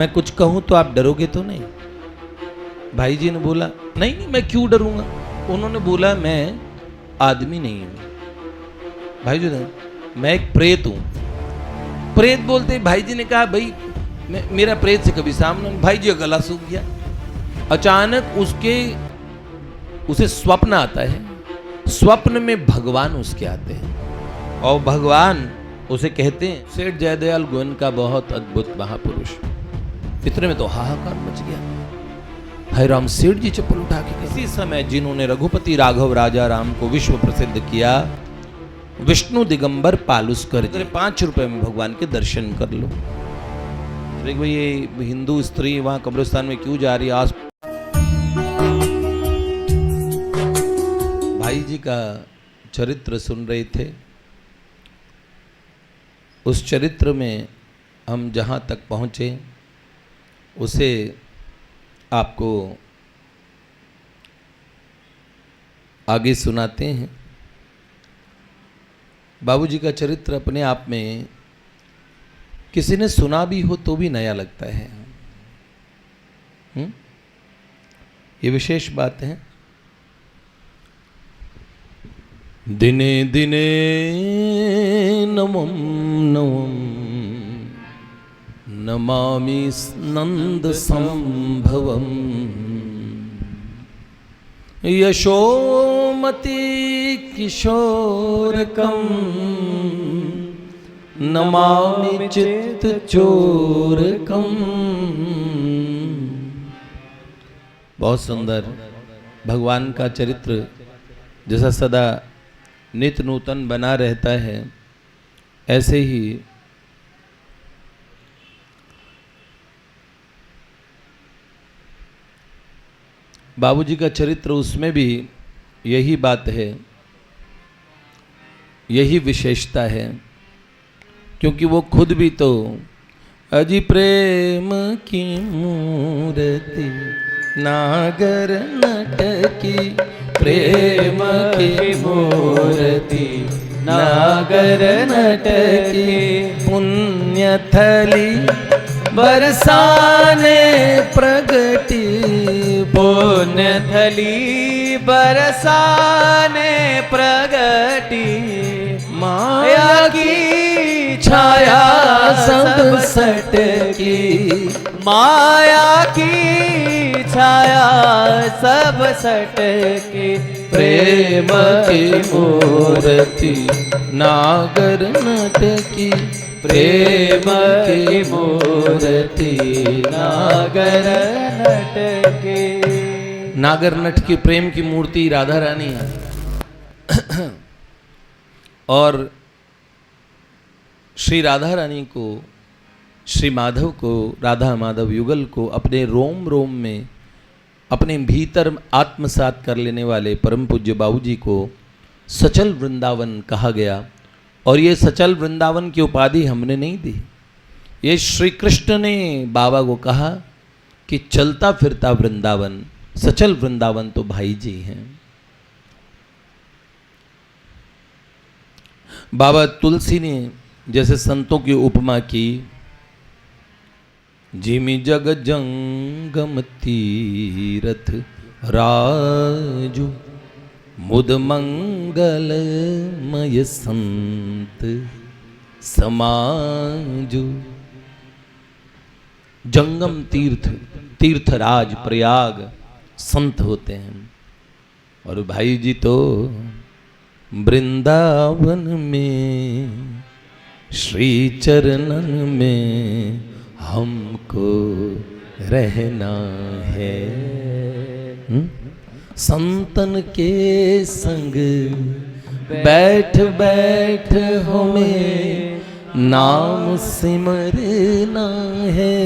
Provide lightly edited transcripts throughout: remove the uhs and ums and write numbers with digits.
मैं कुछ कहूं तो आप डरोगे तो नहीं? भाई जी ने बोला नहीं नहीं मैं क्यों डरूंगा। उन्होंने बोला मैं आदमी नहीं हूं। भाई जी ने मैं एक प्रेत हूं। प्रेत बोलते भाई जी ने कहा भाई मेरा प्रेत से कभी सामना। भाई जी का गला सूख गया। अचानक उसे स्वप्न आता है। स्वप्न में भगवान उसके आते हैं और भगवान उसे कहते हैं सेठ जयदयाल गोयनका बहुत अद्भुत महापुरुष। इतने में तो हाहाकार मच गया। हरिराम सेठ जी चप्पल उठा के किसी समय जिन्होंने रघुपति राघव राजा राम को विश्व प्रसिद्ध किया, विष्णु दिगंबर पालुस्कर जी, 5 रुपए में भगवान के दर्शन कर लो। भाई ये हिंदू स्त्री वहां कब्रिस्तान में क्यों जा रही है? आस भाई जी का चरित्र सुन रहे थे। उस चरित्र में हम जहां तक पहुंचे उसे आपको आगे सुनाते हैं। बाबूजी का चरित्र अपने आप में किसी ने सुना भी हो तो भी नया लगता है। ये विशेष बात है। दिने दिने नमं नमं नमामि नंद संभवम यशोमति किशोरकम नमामि चित्त चोरकम। बहुत सुंदर भगवान का चरित्र जैसा सदा नित्य नूतन बना रहता है, ऐसे ही बाबूजी का चरित्र, उसमें भी यही बात है, यही विशेषता है। क्योंकि वो खुद भी तो अजी प्रेम की मूर्ति नागर नटकी, प्रेम की मूर्ति नागर नटकी, पुण्य थली बरसाने प्रगति, पुण्य थली बरसाने प्रगति, माया की छाया सब सटकी, माया की छाया सब सटकी, प्रेम की मूर्ति नागर नटकी, प्रेम की मूर्ति नागर नटकी। नागर नट की प्रेम की मूर्ति राधा रानी है। और श्री राधा रानी को, श्री माधव को, राधा माधव युगल को अपने रोम रोम में, अपने भीतर आत्मसात कर लेने वाले परम पूज्य बाबूजी को सचल वृंदावन कहा गया। और ये सचल वृंदावन की उपाधि हमने नहीं दी, ये श्री कृष्ण ने बाबा को कहा कि चलता फिरता वृंदावन, सचल वृंदावन तो भाई जी हैं। बाबा तुलसी ने जैसे संतों की उपमा की, जिमि जग जंगम तीरथ राजू, मुद मंगलमय संत समाजु। जंगम तीर्थ, तीर्थराज प्रयाग संत होते हैं। और भाई जी तो वृंदावन में श्री चरणन में हमको रहना है। संतन के संग बैठ बैठ हमें नाम सिमरना है।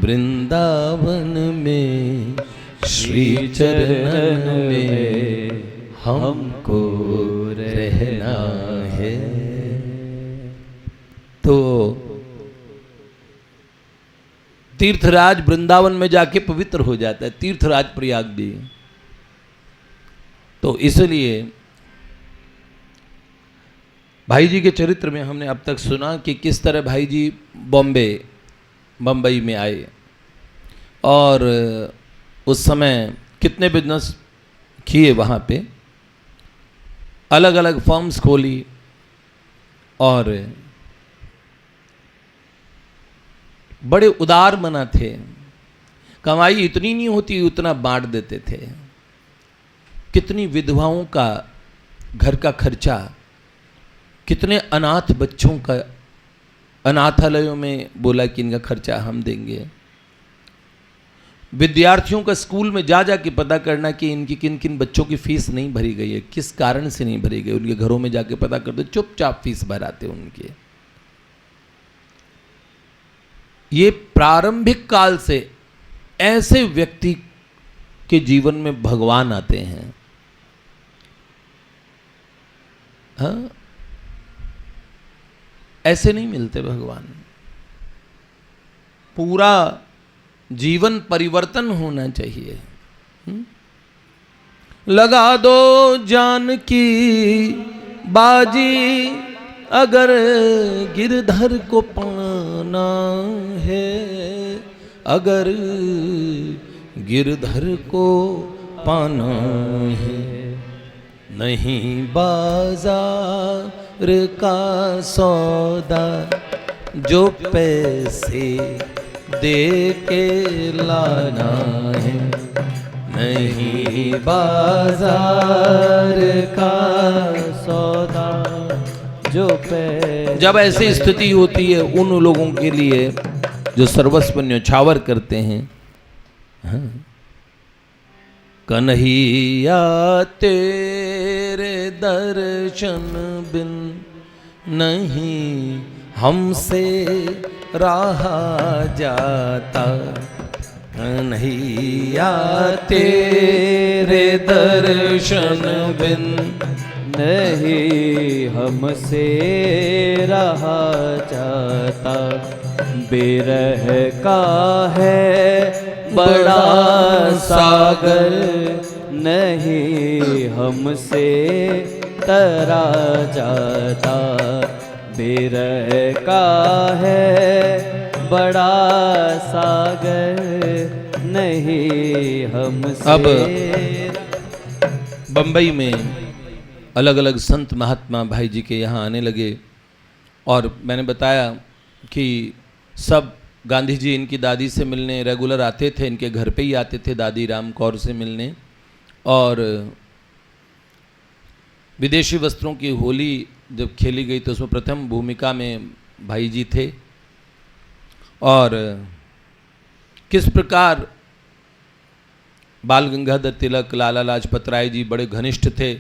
वृंदावन में श्री चरणन में हमको रहना है। तो तीर्थराज वृंदावन में जाके पवित्र हो जाता है, तीर्थराज प्रयाग भी। तो इसलिए भाई जी के चरित्र में हमने अब तक सुना कि किस तरह भाई जी बम्बई में आए और उस समय कितने बिजनेस किए वहाँ पे, अलग अलग फर्म्स खोली और बड़े उदार मना थे। कमाई इतनी नहीं होती उतना बांट देते थे। कितनी विधवाओं का घर का खर्चा, कितने अनाथ बच्चों का अनाथालयों में बोला कि इनका खर्चा हम देंगे। विद्यार्थियों का स्कूल में जा जा के पता करना कि इनकी किन किन बच्चों की फीस नहीं भरी गई है, किस कारण से नहीं भरी गई। उनके घरों में जाके पता करते, चुपचाप फीस भराते उनके। ये प्रारंभिक काल से ऐसे व्यक्ति के जीवन में भगवान आते हैं। हाँ, ऐसे नहीं मिलते भगवान। पूरा जीवन परिवर्तन होना चाहिए। लगा दो जान की बाजी, अगर गिरधर को पाना है, अगर गिरधर को पाना है। नहीं बाजार का सौदा जो पैसे दे के लाना है, नहीं बाजार का सौदा जो पैसे। जब ऐसी स्थिति होती है उन लोगों के लिए जो सर्वस्व न्यौछावर करते हैं, हाँ। कन्हैया तेरे दर्शन बिन नहीं हमसे रहा जाता, कन्हैया तेरे दर्शन बिन नहीं हमसे रहा जाता। बिरह का है बड़ा सागर, नहीं हमसे तरा जाता। बिरह का है बड़ा सागर, नहीं हमसे। अब बंबई में अलग अलग संत महात्मा भाई जी के यहाँ आने लगे और मैंने बताया कि सब गांधी जी इनकी दादी से मिलने रेगुलर आते थे, इनके घर पे ही आते थे दादी राम कौर से मिलने। और विदेशी वस्त्रों की होली जब खेली गई तो उसमें प्रथम भूमिका में भाई जी थे। और किस प्रकार बाल गंगाधर तिलक, लाला लाजपत राय जी बड़े घनिष्ठ थे।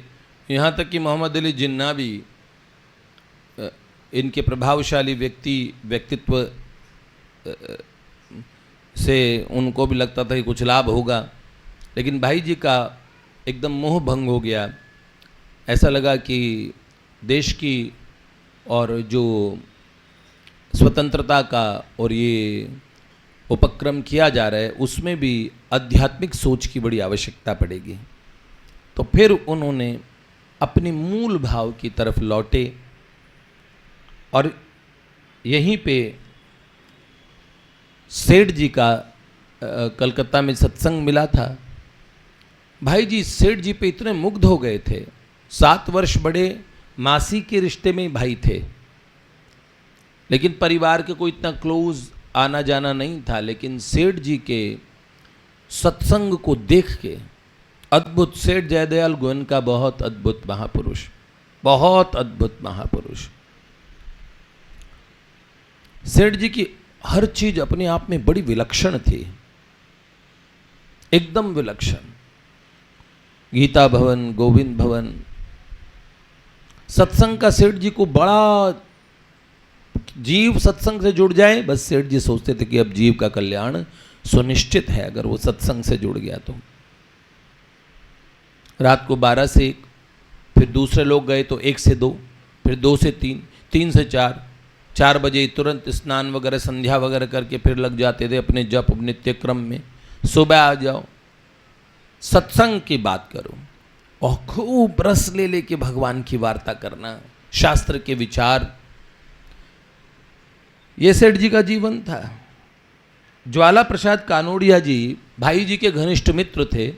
यहाँ तक कि मोहम्मद अली जिन्ना भी इनके प्रभावशाली व्यक्तित्व से उनको भी लगता था कि कुछ लाभ होगा, लेकिन भाई जी का एकदम मोह भंग हो गया। ऐसा लगा कि देश की और जो स्वतंत्रता का और ये उपक्रम किया जा रहा है उसमें भी आध्यात्मिक सोच की बड़ी आवश्यकता पड़ेगी। तो फिर उन्होंने अपनी मूल भाव की तरफ लौटे और यहीं पे सेठ जी का कलकत्ता में सत्संग मिला था। भाई जी सेठ जी पे इतने मुग्ध हो गए थे। 7 वर्ष बड़े मासी के रिश्ते में भाई थे, लेकिन परिवार के कोई इतना क्लोज आना जाना नहीं था। लेकिन सेठ जी के सत्संग को देख के अद्भुत, सेठ जयदयाल गोयनका बहुत अद्भुत महापुरुष, बहुत अद्भुत महापुरुष। सेठ जी की हर चीज अपने आप में बड़ी विलक्षण थी, एकदम विलक्षण। गीता भवन, गोविंद भवन, सत्संग का सेठ जी को बड़ा, जीव सत्संग से जुड़ जाए बस सेठ जी सोचते थे कि अब जीव का कल्याण सुनिश्चित है अगर वो सत्संग से जुड़ गया तो। रात को 12 से 1, फिर दूसरे लोग गए तो 1 से 2, फिर 2 से 3, 3 से 4, 4 बजे तुरंत स्नान वगैरह संध्या वगैरह करके फिर लग जाते थे अपने जप नित्य क्रम में। सुबह आ जाओ, सत्संग की बात करो और खूब रस ले लेके भगवान की वार्ता करना। शास्त्र के विचार, ये सेठ जी का जीवन था। ज्वाला प्रसाद कानोड़िया जी भाई जी के घनिष्ठ मित्र थे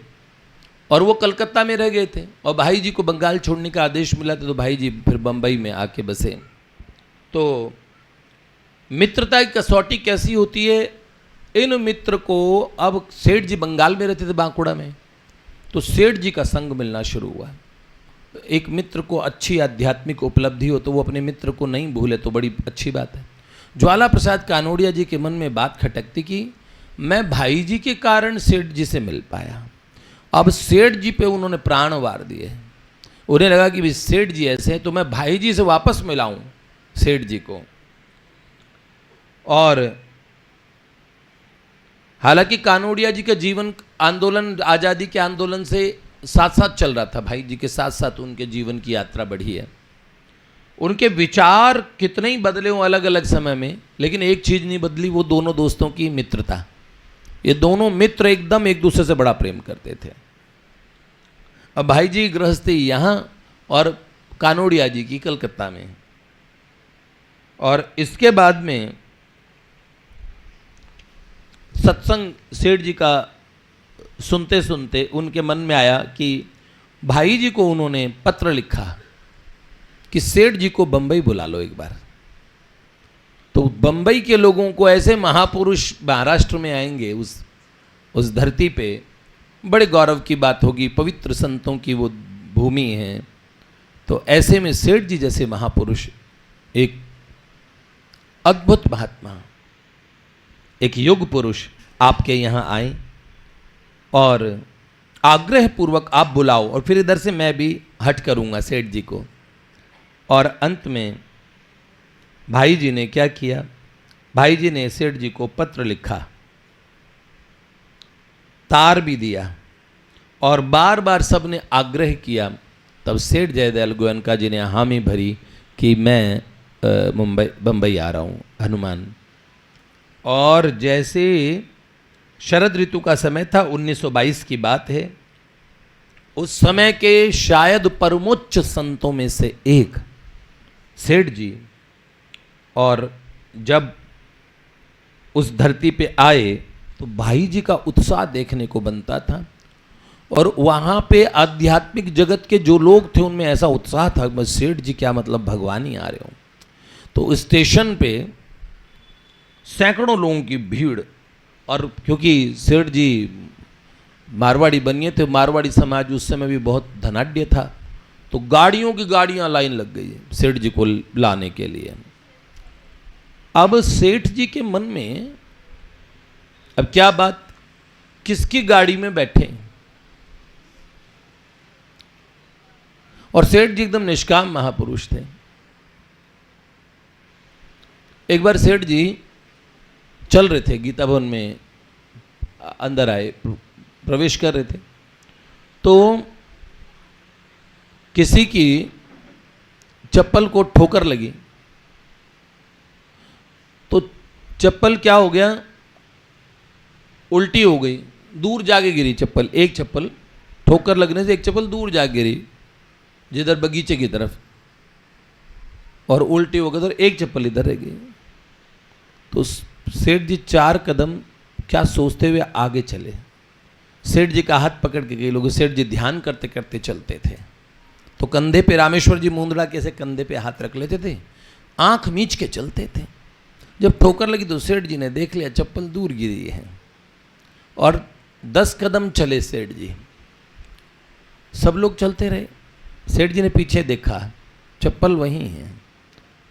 और वो कलकत्ता में रह गए थे और भाई जी को बंगाल छोड़ने का आदेश मिला था, तो भाई जी फिर बम्बई में आके बसे। तो मित्रता की कसौटी कैसी होती है, इन मित्र को, अब सेठ जी बंगाल में रहते थे बांकुड़ा में, तो सेठ जी का संग मिलना शुरू हुआ। एक मित्र को अच्छी आध्यात्मिक उपलब्धि हो तो वो अपने मित्र को नहीं भूले तो बड़ी अच्छी बात है। ज्वाला प्रसाद कानोड़िया जी के मन में बात खटकती कि मैं भाई जी के कारण सेठ जी से मिल पाया। अब सेठ जी पे उन्होंने प्राण वार दिए। उन्हें लगा कि भी सेठ जी ऐसे हैं तो मैं भाई जी से वापस मिलाऊं सेठ जी को। और हालांकि कानोड़िया जी का जीवन आंदोलन, आज़ादी के आंदोलन से साथ साथ चल रहा था, भाई जी के साथ साथ उनके जीवन की यात्रा बढ़ी है। उनके विचार कितने ही बदले हों अलग अलग समय में, लेकिन एक चीज़ नहीं बदली, वो दोनों दोस्तों की मित्रता। ये दोनों मित्र एकदम एक दूसरे से बड़ा प्रेम करते थे। अब भाई जी गृहस्थी यहाँ और कानोड़िया जी की कलकत्ता में। और इसके बाद में सत्संग सेठ जी का सुनते सुनते उनके मन में आया कि भाई जी को उन्होंने पत्र लिखा कि सेठ जी को बंबई बुला लो एक बार। तो बंबई के लोगों को, ऐसे महापुरुष महाराष्ट्र में आएंगे उस धरती पे, बड़े गौरव की बात होगी, पवित्र संतों की वो भूमि है। तो ऐसे में सेठ जी जैसे महापुरुष, एक अद्भुत महात्मा, एक युग पुरुष आपके यहाँ आए और आग्रह पूर्वक आप बुलाओ, और फिर इधर से मैं भी हट करूँगा सेठ जी को। और अंत में भाई जी ने क्या किया, भाई जी ने सेठ जी को पत्र लिखा, तार भी दिया और बार बार सबने आग्रह किया। तब सेठ जयदयाल गोयनका जी ने हामी भरी कि मैं बंबई आ रहा हूँ हनुमान। और जैसे शरद ऋतु का समय था, 1922 की बात है, उस समय के शायद परमोच्च संतों में से एक सेठ जी, और जब उस धरती पे आए तो भाई जी का उत्साह देखने को बनता था। और वहाँ पे आध्यात्मिक जगत के जो लोग थे उनमें ऐसा उत्साह था, बस सेठ जी क्या मतलब भगवान ही आ रहे हो। तो स्टेशन पे सैकड़ों लोगों की भीड़, और क्योंकि सेठ जी मारवाड़ी बनिए थे, मारवाड़ी समाज उस समय भी बहुत धनाढ्य था, तो गाड़ियों की गाड़ियां लाइन लग गई है सेठ जी को लाने के लिए। अब सेठ जी के मन में अब क्या बात, किसकी गाड़ी में बैठे। और सेठ जी एकदम निष्काम महापुरुष थे। एक बार सेठ जी चल रहे थे, गीता भवन में अंदर आए, प्रवेश कर रहे थे, तो किसी की चप्पल को ठोकर लगी। तो चप्पल क्या हो गया, उल्टी हो गई, दूर जाके गिरी चप्पल। एक चप्पल ठोकर लगने से एक चप्पल दूर जाके गिरी जिधर बगीचे की तरफ, और उल्टी हो गई तो एक चप्पल इधर रह गई। तो सेठ जी 4 कदम क्या सोचते हुए आगे चले। सेठ जी का हाथ पकड़ के कई लोग, सेठ जी ध्यान करते करते चलते थे, तो कंधे पे रामेश्वर जी मुंदड़ा के ऐसे कंधे पे हाथ रख लेते थे, आंख मीच के चलते थे। जब ठोकर लगी तो सेठ जी ने देख लिया चप्पल दूर गिरी है, और 10 कदम चले सेठ जी। सब लोग चलते रहे, सेठ जी ने पीछे देखा, चप्पल वहीं है।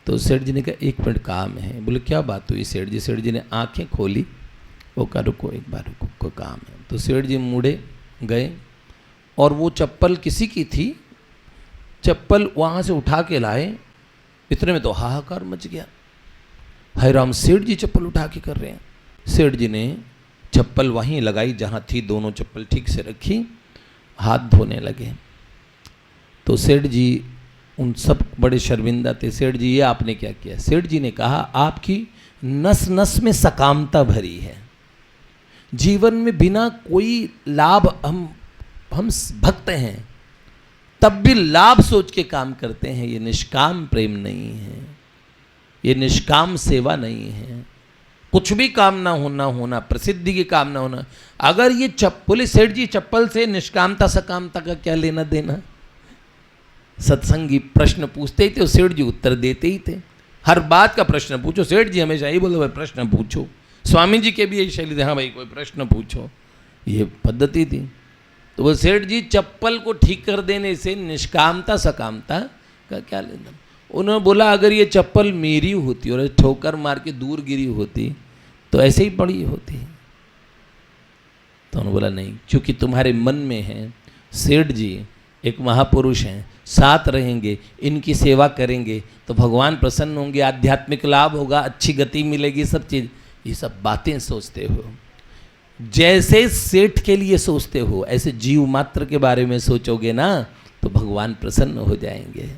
तो सेठ जी ने कहा 1 मिनट काम है। बोले क्या बात हुई सेठ जी? सेठ जी ने आंखें खोली, वो कहा रुको एक बार रुको, कोई काम है। तो सेठ जी मुड़े गए और वो चप्पल किसी की थी, चप्पल वहाँ से उठा के लाए। इतने में तो हाहाकार मच गया, हाय राम, सेठ जी चप्पल उठा के कर रहे हैं। सेठ जी ने चप्पल वहीं लगाई जहाँ थी, दोनों चप्पल ठीक से रखी, हाथ धोने लगे। तो सेठ जी उन सब बड़े शर्मिंदा थे। सेठ जी ये आपने क्या किया? सेठ जी ने कहा आपकी नस नस में सकामता भरी है, जीवन में बिना कोई लाभ हम भक्त हैं, तब भी लाभ सोच के काम करते हैं। ये निष्काम प्रेम नहीं है, ये निष्काम सेवा नहीं है। कुछ भी काम ना होना, प्रसिद्धि की काम ना होना। अगर ये बोले सेठ जी चप्पल से निष्कामता सकामता का क्या लेना देना? सत्संगी प्रश्न पूछते ही थे, सेठ जी उत्तर देते ही थे। हर बात का प्रश्न पूछो, सेठ जी हमेशा यही बोले भाई प्रश्न पूछो। स्वामी जी के भी यही शैली थी, हाँ भाई कोई प्रश्न पूछो, ये पद्धति थी। तो वो सेठ जी चप्पल को ठीक कर देने से निष्कामता सकामता का क्या लेना? उन्होंने बोला अगर ये चप्पल मेरी होती और ठोकर मार के दूर गिरी होती तो ऐसे ही पड़ी होती। तो उन्होंने बोला नहीं, क्योंकि तुम्हारे मन में है सेठ जी एक महापुरुष हैं, साथ रहेंगे, इनकी सेवा करेंगे तो भगवान प्रसन्न होंगे, आध्यात्मिक लाभ होगा, अच्छी गति मिलेगी, सब चीज़। ये सब बातें सोचते हो। जैसे सेठ के लिए सोचते हो ऐसे जीव मात्र के बारे में सोचोगे ना तो भगवान प्रसन्न हो जाएंगे।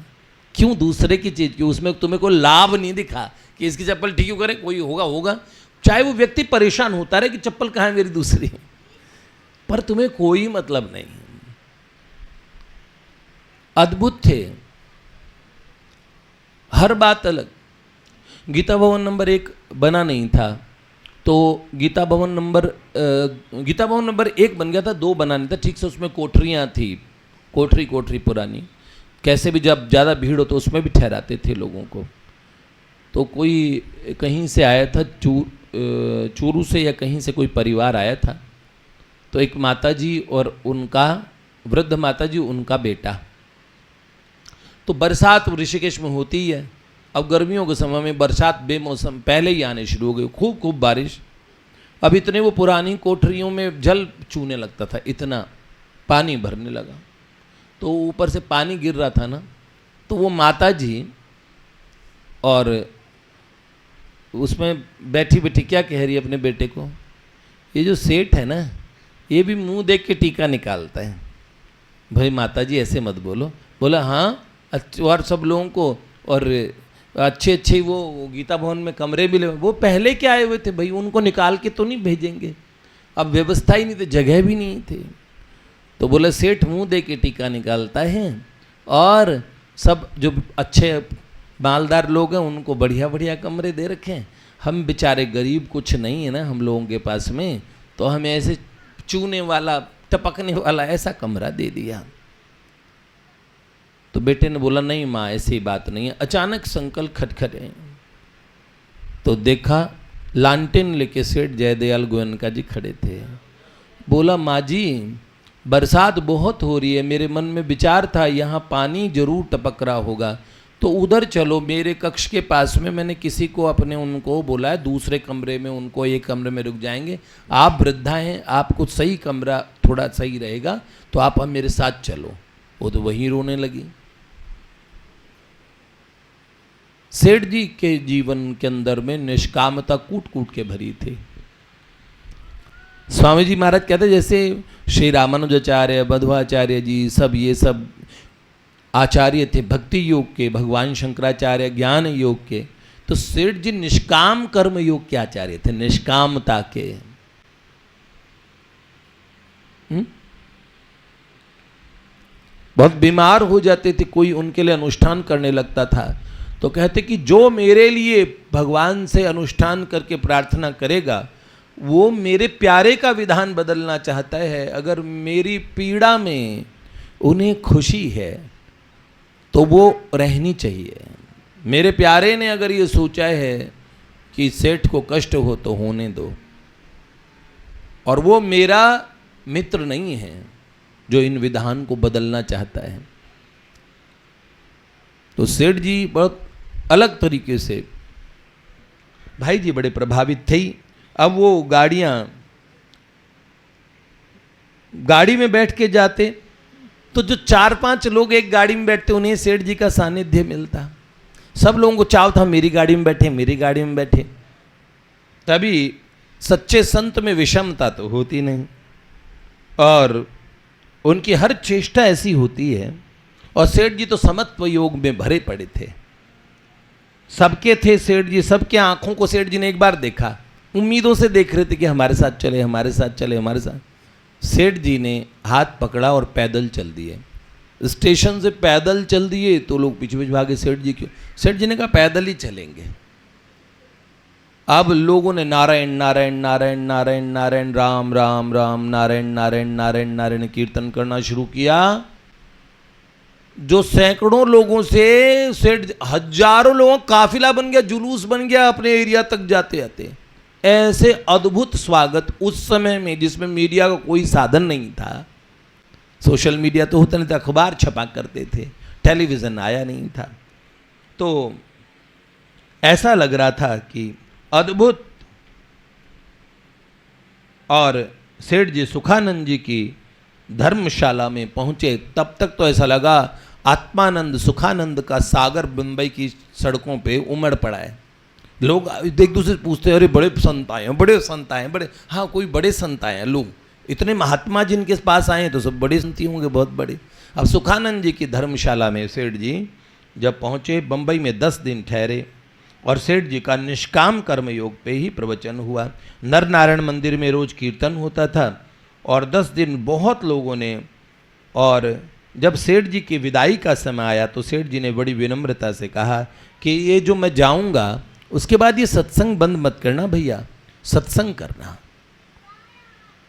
क्यों दूसरे की चीज़ की, उसमें तुम्हें कोई लाभ नहीं दिखा कि इसकी चप्पल ठीक क्यों करे, कोई होगा, चाहे वो व्यक्ति परेशान होता रहे कि चप्पल कहाँ है मेरी दूसरी, पर तुम्हें कोई मतलब नहीं। अद्भुत थे, हर बात अलग। गीता भवन नंबर 1 बना नहीं था तो गीता भवन नंबर 1 बन गया था, 2 बना नहीं था ठीक से। उसमें कोठरियाँ थी, कोठरी पुरानी, कैसे भी जब ज़्यादा भीड़ हो तो उसमें भी ठहराते थे लोगों को। तो कोई कहीं से आया था, चूरू से या कहीं से कोई परिवार आया था। तो एक माताजी और उनका वृद्ध माताजी, उनका बेटा। तो बरसात ऋषिकेश में होती ही है। अब गर्मियों के समय में बरसात बेमौसम पहले ही आने शुरू हो गई, खूब बारिश। अब इतने वो पुरानी कोठरियों में जल चूने लगता था, इतना पानी भरने लगा। तो ऊपर से पानी गिर रहा था ना, तो वो माता जी और उसमें बैठी क्या कह रही है अपने बेटे को, ये जो सेठ है ना ये भी मुंह देख के टीका निकालता है। भाई माता जी ऐसे मत बोलो। बोला हाँ, और सब लोगों को और अच्छे वो गीता भवन में कमरे मिले, वो पहले के आए हुए थे भाई, उनको निकाल के तो नहीं भेजेंगे। अब व्यवस्था ही नहीं थी, जगह भी नहीं थी। तो बोले सेठ मुंह दे के टीका निकालता है और सब जो अच्छे मालदार लोग हैं उनको बढ़िया कमरे दे रखे हैं। हम बेचारे गरीब कुछ नहीं है ना हम लोगों के पास में, तो हमें ऐसे चूने वाला टपकने वाला ऐसा कमरा दे दिया। तो बेटे ने बोला नहीं माँ ऐसी बात नहीं है। अचानक संकल्प खटखटे तो देखा लालटेन लेके सेठ जयदयाल गोयनका जी खड़े थे। बोला माँ जी बरसात बहुत हो रही है, मेरे मन में विचार था यहाँ पानी जरूर टपक रहा होगा, तो उधर चलो मेरे कक्ष के पास में मैंने किसी को अपने उनको बोला है दूसरे कमरे में, उनको एक कमरे में रुक जाएंगे। आप वृद्धा हैं, आपको सही कमरा थोड़ा सही रहेगा, तो आप अब मेरे साथ चलो। वो तो वहीं रोने लगी। सेठ जी के जीवन के अंदर में निष्कामता कूट के भरी थी। स्वामी जी महाराज कहते जैसे श्री रामानुजाचार्य, मध्वाचार्य जी सब ये सब आचार्य थे भक्ति योग के, भगवान शंकराचार्य ज्ञान योग के, तो सेठ जी निष्काम कर्म योग के आचार्य थे, निष्कामता के। बहुत बीमार हो जाते थे, कोई उनके लिए अनुष्ठान करने लगता था तो कहते कि जो मेरे लिए भगवान से अनुष्ठान करके प्रार्थना करेगा वो मेरे प्यारे का विधान बदलना चाहता है। अगर मेरी पीड़ा में उन्हें खुशी है तो वो रहनी चाहिए। मेरे प्यारे ने अगर ये सोचा है कि सेठ को कष्ट हो तो होने दो, और वो मेरा मित्र नहीं है जो इन विधान को बदलना चाहता है। तो सेठ जी बहुत अलग तरीके से, भाई जी बड़े प्रभावित थे। अब वो गाड़ी में बैठ के जाते तो जो 4-5 लोग एक गाड़ी में बैठते उन्हें सेठ जी का सानिध्य मिलता। सब लोगों को चाव था मेरी गाड़ी में बैठे, मेरी गाड़ी में बैठे। तभी सच्चे संत में विषमता तो होती नहीं और उनकी हर चेष्टा ऐसी होती है। और सेठ जी तो समत्व योग में भरे पड़े थे, सबके थे सेठ जी, सबके आंखों को सेठ जी ने एक बार देखा, उम्मीदों से देख रहे थे कि हमारे साथ चले, हमारे साथ चले, हमारे साथ। सेठ जी ने हाथ पकड़ा और पैदल चल दिए। स्टेशन से पैदल चल दिए तो लोग पीछे पीछे भागे, सेठ जी क्यों? सेठ जी ने कहा पैदल ही चलेंगे। अब लोगों ने नारायण नारायण नारायण नारायण नारायण राम राम राम नारायण नारायण नारायण नारायण कीर्तन करना शुरू किया। जो सैकड़ों लोगों से सेठ, हजारों लोगों का काफिला बन गया, जुलूस बन गया अपने एरिया तक जाते जाते। ऐसे अद्भुत स्वागत उस समय में, जिसमें मीडिया का कोई साधन नहीं था, सोशल मीडिया तो होता नहीं था, अखबार छपा करते थे, टेलीविज़न आया नहीं था, तो ऐसा लग रहा था कि अद्भुत। और सेठ जी सुखानंद जी की धर्मशाला में पहुंचे, तब तक तो ऐसा लगा आत्मानंद सुखानंद का सागर मुंबई की सड़कों पे उमड़ पड़ा है। लोग एक दूसरे से पूछते हैं, अरे बड़े संत आए हैं, बड़े संत आए हैं, बड़े, हाँ कोई बड़े संत आए हैं। लोग इतने महात्मा जिनके पास आए हैं तो सब बड़े संत ही होंगे, बहुत बड़े। अब सुखानंद जी की धर्मशाला में सेठ जी जब पहुँचे, बम्बई में 10 दिन ठहरे और सेठ जी का निष्काम कर्म योग पे ही प्रवचन हुआ। नर नारायण मंदिर में रोज कीर्तन होता था और 10 दिन बहुत लोगों ने। और जब सेठ जी की विदाई का समय आया तो सेठ जी ने बड़ी विनम्रता से कहा कि ये जो मैं जाऊंगा उसके बाद ये सत्संग बंद मत करना भैया, सत्संग करना,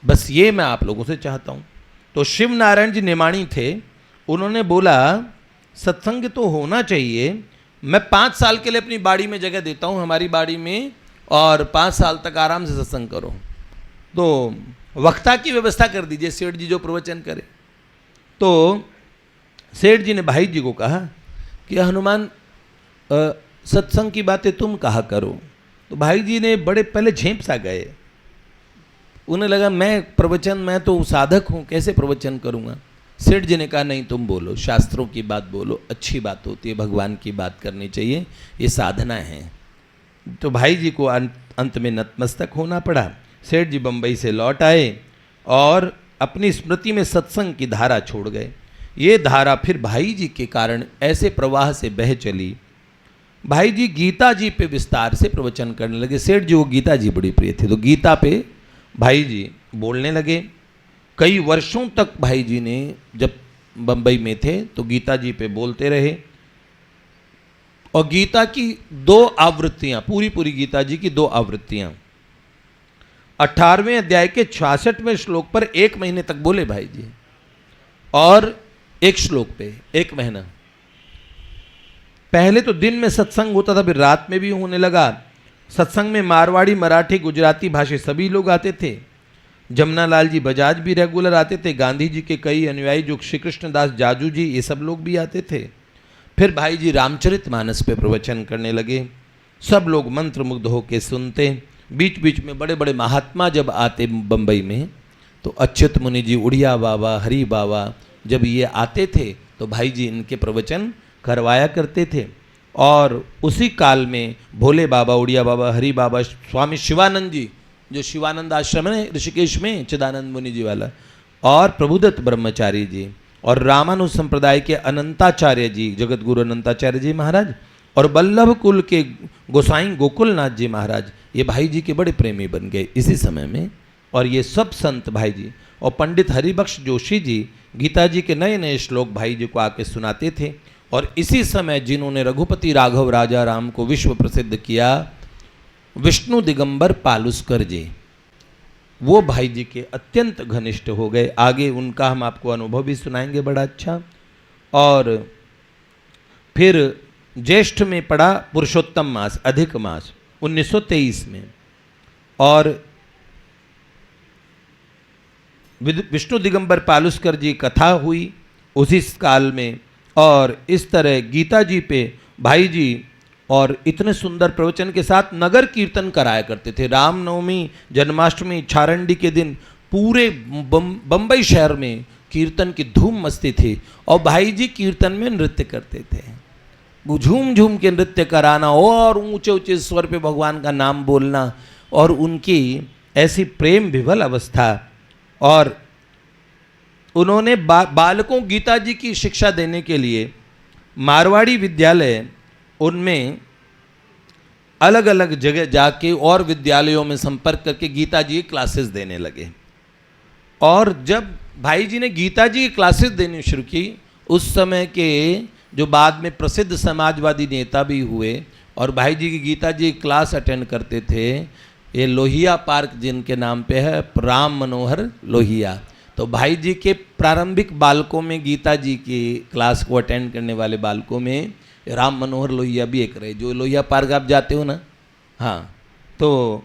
बस ये मैं आप लोगों से चाहता हूँ। तो शिव नारायण जी निमाणी थे, उन्होंने बोला सत्संग तो होना चाहिए, मैं 5 साल के लिए अपनी बाड़ी में जगह देता हूँ, हमारी बाड़ी में, और 5 साल तक आराम से सत्संग करो। तो वक्ता की व्यवस्था कर दीजिए, सेठ जी जो प्रवचन करे। तो सेठ जी ने भाई जी को कहा कि हनुमान सत्संग की बातें तुम कहा करो। तो भाई जी ने बड़े पहले झेप सा गए, उन्हें लगा मैं प्रवचन, मैं तो साधक हूँ, कैसे प्रवचन करूँगा। सेठ जी ने कहा नहीं तुम बोलो, शास्त्रों की बात बोलो, अच्छी बात होती है, भगवान की बात करनी चाहिए, ये साधना है। तो भाई जी को अंत में नतमस्तक होना पड़ा। सेठ जी बम्बई से लौट आए और अपनी स्मृति में सत्संग की धारा छोड़ गए। ये धारा फिर भाई जी के कारण ऐसे प्रवाह से बह चली। भाई जी गीता जी पे विस्तार से प्रवचन करने लगे। सेठ जी को गीता जी बड़ी प्रिय थे, तो गीता पे भाई जी बोलने लगे। कई वर्षों तक भाई जी ने जब बम्बई में थे तो गीता जी पे बोलते रहे। और गीता की 2 आवृत्तियां, पूरी गीता जी की 2 आवृत्तियां, 18वें अध्याय के 66वें श्लोक पर 1 महीने तक बोले भाई जी, और एक श्लोक पे 1 महीना। पहले तो दिन में सत्संग होता था, फिर रात में भी होने लगा। सत्संग में मारवाड़ी, मराठी, गुजराती भाषी सभी लोग आते थे। जमुनालाल जी बजाज भी रेगुलर आते थे, गांधी जी के कई अनुयायी जो श्री कृष्णदास जाजू जी, ये सब लोग भी आते थे। फिर भाई जी रामचरितमानस पे प्रवचन करने लगे, सब लोग मंत्रमुग्ध होकर सुनते। बीच बीच में बड़े बड़े महात्मा जब आते बम्बई में, तो अच्युत मुनि जी, उड़िया बाबा, हरि बाबा, जब ये आते थे तो भाई जी इनके प्रवचन करवाया करते थे। और उसी काल में भोले बाबा, उड़िया बाबा, हरि बाबा, स्वामी शिवानंद जी जो शिवानंद आश्रम है ऋषिकेश में, चिदानंद मुनि जी वाला, और प्रभुदत्त ब्रह्मचारी जी, और रामानुज संप्रदाय के अनंताचार्य जी, जगत गुरु अनंताचार्य जी महाराज, और बल्लभ कुल के गोसाई गोकुलनाथ जी महाराज, ये भाई जी के बड़े प्रेमी बन गए इसी समय में। और ये सब संत भाई जी, और पंडित हरिबख्श जोशी जी गीता जी के नए नए श्लोक भाई जी को आके सुनाते थे। और इसी समय जिन्होंने रघुपति राघव राजा राम को विश्व प्रसिद्ध किया, विष्णु दिगंबर पालुस्कर जी, वो भाई जी के अत्यंत घनिष्ठ हो गए। आगे उनका हम आपको अनुभव भी सुनाएंगे बड़ा अच्छा। और फिर ज्येष्ठ में पड़ा पुरुषोत्तम मास, अधिक मास 1923 में, और विष्णु दिगंबर पालुस्कर जी कथा हुई उसी काल में। और इस तरह गीता जी पे भाई जी और इतने सुंदर प्रवचन के साथ नगर कीर्तन कराया करते थे। रामनवमी, जन्माष्टमी, छारंडी के दिन पूरे बम्बई शहर में कीर्तन की धूम मस्ती थी। और भाई जी कीर्तन में नृत्य करते थे, झूम झूम के नृत्य कराना और ऊंचे ऊंचे स्वर पे भगवान का नाम बोलना, और उनकी ऐसी प्रेम विभल अवस्था। और उन्होंने बालकों गीता जी की शिक्षा देने के लिए मारवाड़ी विद्यालय, उनमें अलग अलग जगह जाके और विद्यालयों में संपर्क करके गीता जी की क्लासेस देने लगे। और जब भाई जी ने गीता जी की क्लासेस देनी शुरू की, उस समय के जो बाद में प्रसिद्ध समाजवादी नेता भी हुए और भाई जी की गीता जी क्लास अटेंड करते थे, ये लोहिया पार्क जिनके नाम पे है, राम मनोहर लोहिया। तो भाई जी के प्रारंभिक बालकों में, गीता जी की क्लास को अटेंड करने वाले बालकों में राम मनोहर लोहिया भी एक रहे। जो लोहिया पार्क आप जाते हो ना, हाँ, तो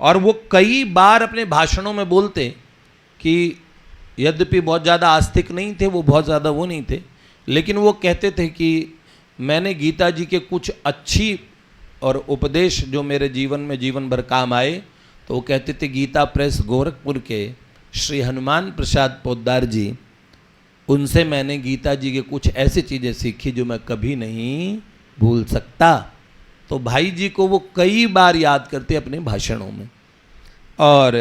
और वो कई बार अपने भाषणों में बोलते कि यद्यपि बहुत ज़्यादा आस्तिक नहीं थे, वो बहुत ज़्यादा वो नहीं थे, लेकिन वो कहते थे कि मैंने गीता जी के कुछ अच्छी और उपदेश जो मेरे जीवन में जीवन भर काम आए, तो वो कहते थे गीता प्रेस गोरखपुर के श्री हनुमान प्रसाद पोद्दार जी, उनसे मैंने गीता जी के कुछ ऐसी चीज़ें सीखी जो मैं कभी नहीं भूल सकता। तो भाई जी को वो कई बार याद करते अपने भाषणों में। और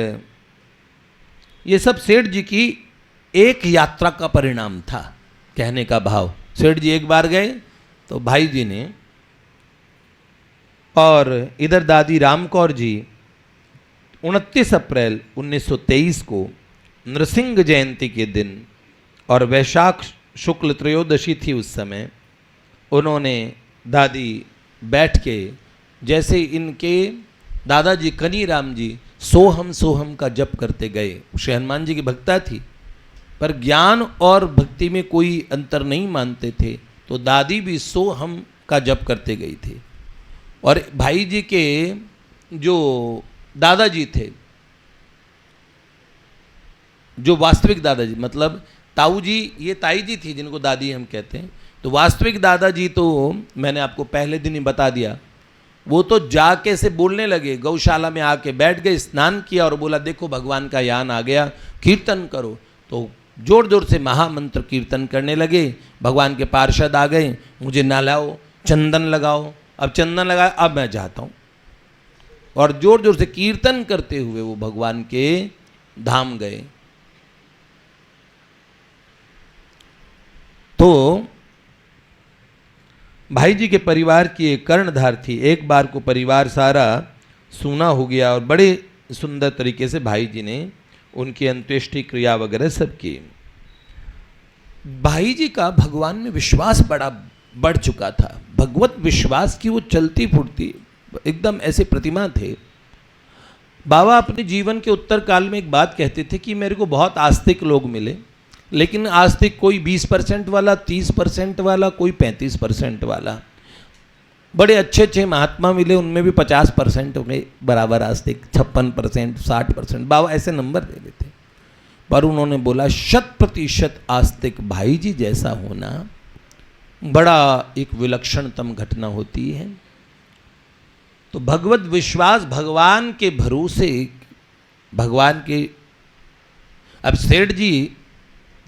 ये सब सेठ जी की एक यात्रा का परिणाम था, कहने का भाव। सेठ जी एक बार गए तो भाई जी ने, और इधर दादी राम कौर जी 29 अप्रैल 1923 को नृसिंह जयंती के दिन, और वैशाख शुक्ल त्रयोदशी थी उस समय, उन्होंने दादी बैठ के, जैसे इनके दादाजी कनीराम जी सोहम सोहम का जप करते गए। श्री हनुमान जी की भक्ता थी, पर ज्ञान और भक्ति में कोई अंतर नहीं मानते थे, तो दादी भी सोहम का जप करते गई थी। और भाई जी के जो दादाजी थे, जो वास्तविक दादाजी, मतलब ताऊ जी, ये ताई जी थी जिनको दादी हम कहते हैं, तो वास्तविक दादाजी तो मैंने आपको पहले दिन ही बता दिया, वो तो जाके से बोलने लगे, गौशाला में आके बैठ गए, स्नान किया और बोला देखो भगवान का यान आ गया, कीर्तन करो। तो जोर जोर से महामंत्र कीर्तन करने लगे। भगवान के पार्षद आ गए, मुझे नहलाओ, चंदन लगाओ। अब चंदन लगाया, अब मैं जाता हूँ। और जोर जोर से कीर्तन करते हुए वो भगवान के धाम गए। तो भाई जी के परिवार की एक कर्णधार थी। एक बार को परिवार सारा सूना हो गया और बड़े सुंदर तरीके से भाई जी ने उनकी अंत्येष्टि क्रिया वगैरह सब की। भाई जी का भगवान में विश्वास बड़ा बढ़ चुका था। भगवत विश्वास की वो चलती फुटती एकदम ऐसे प्रतिमा थे। बाबा अपने जीवन के उत्तर काल में एक बात कहते थे कि मेरे को बहुत आस्तिक लोग मिले, लेकिन आस्तिक कोई 20% वाला, 30% वाला, कोई 35% वाला। बड़े अच्छे अच्छे महात्मा मिले, उनमें भी 50% में बराबर आस्तिक, 56%, 60%, बाबा ऐसे नंबर दे देते। पर उन्होंने बोला 100% आस्तिक भाई जी जैसा होना बड़ा एक विलक्षणतम घटना होती है। तो भगवत विश्वास, भगवान के भरोसे, भगवान के, अब सेठ जी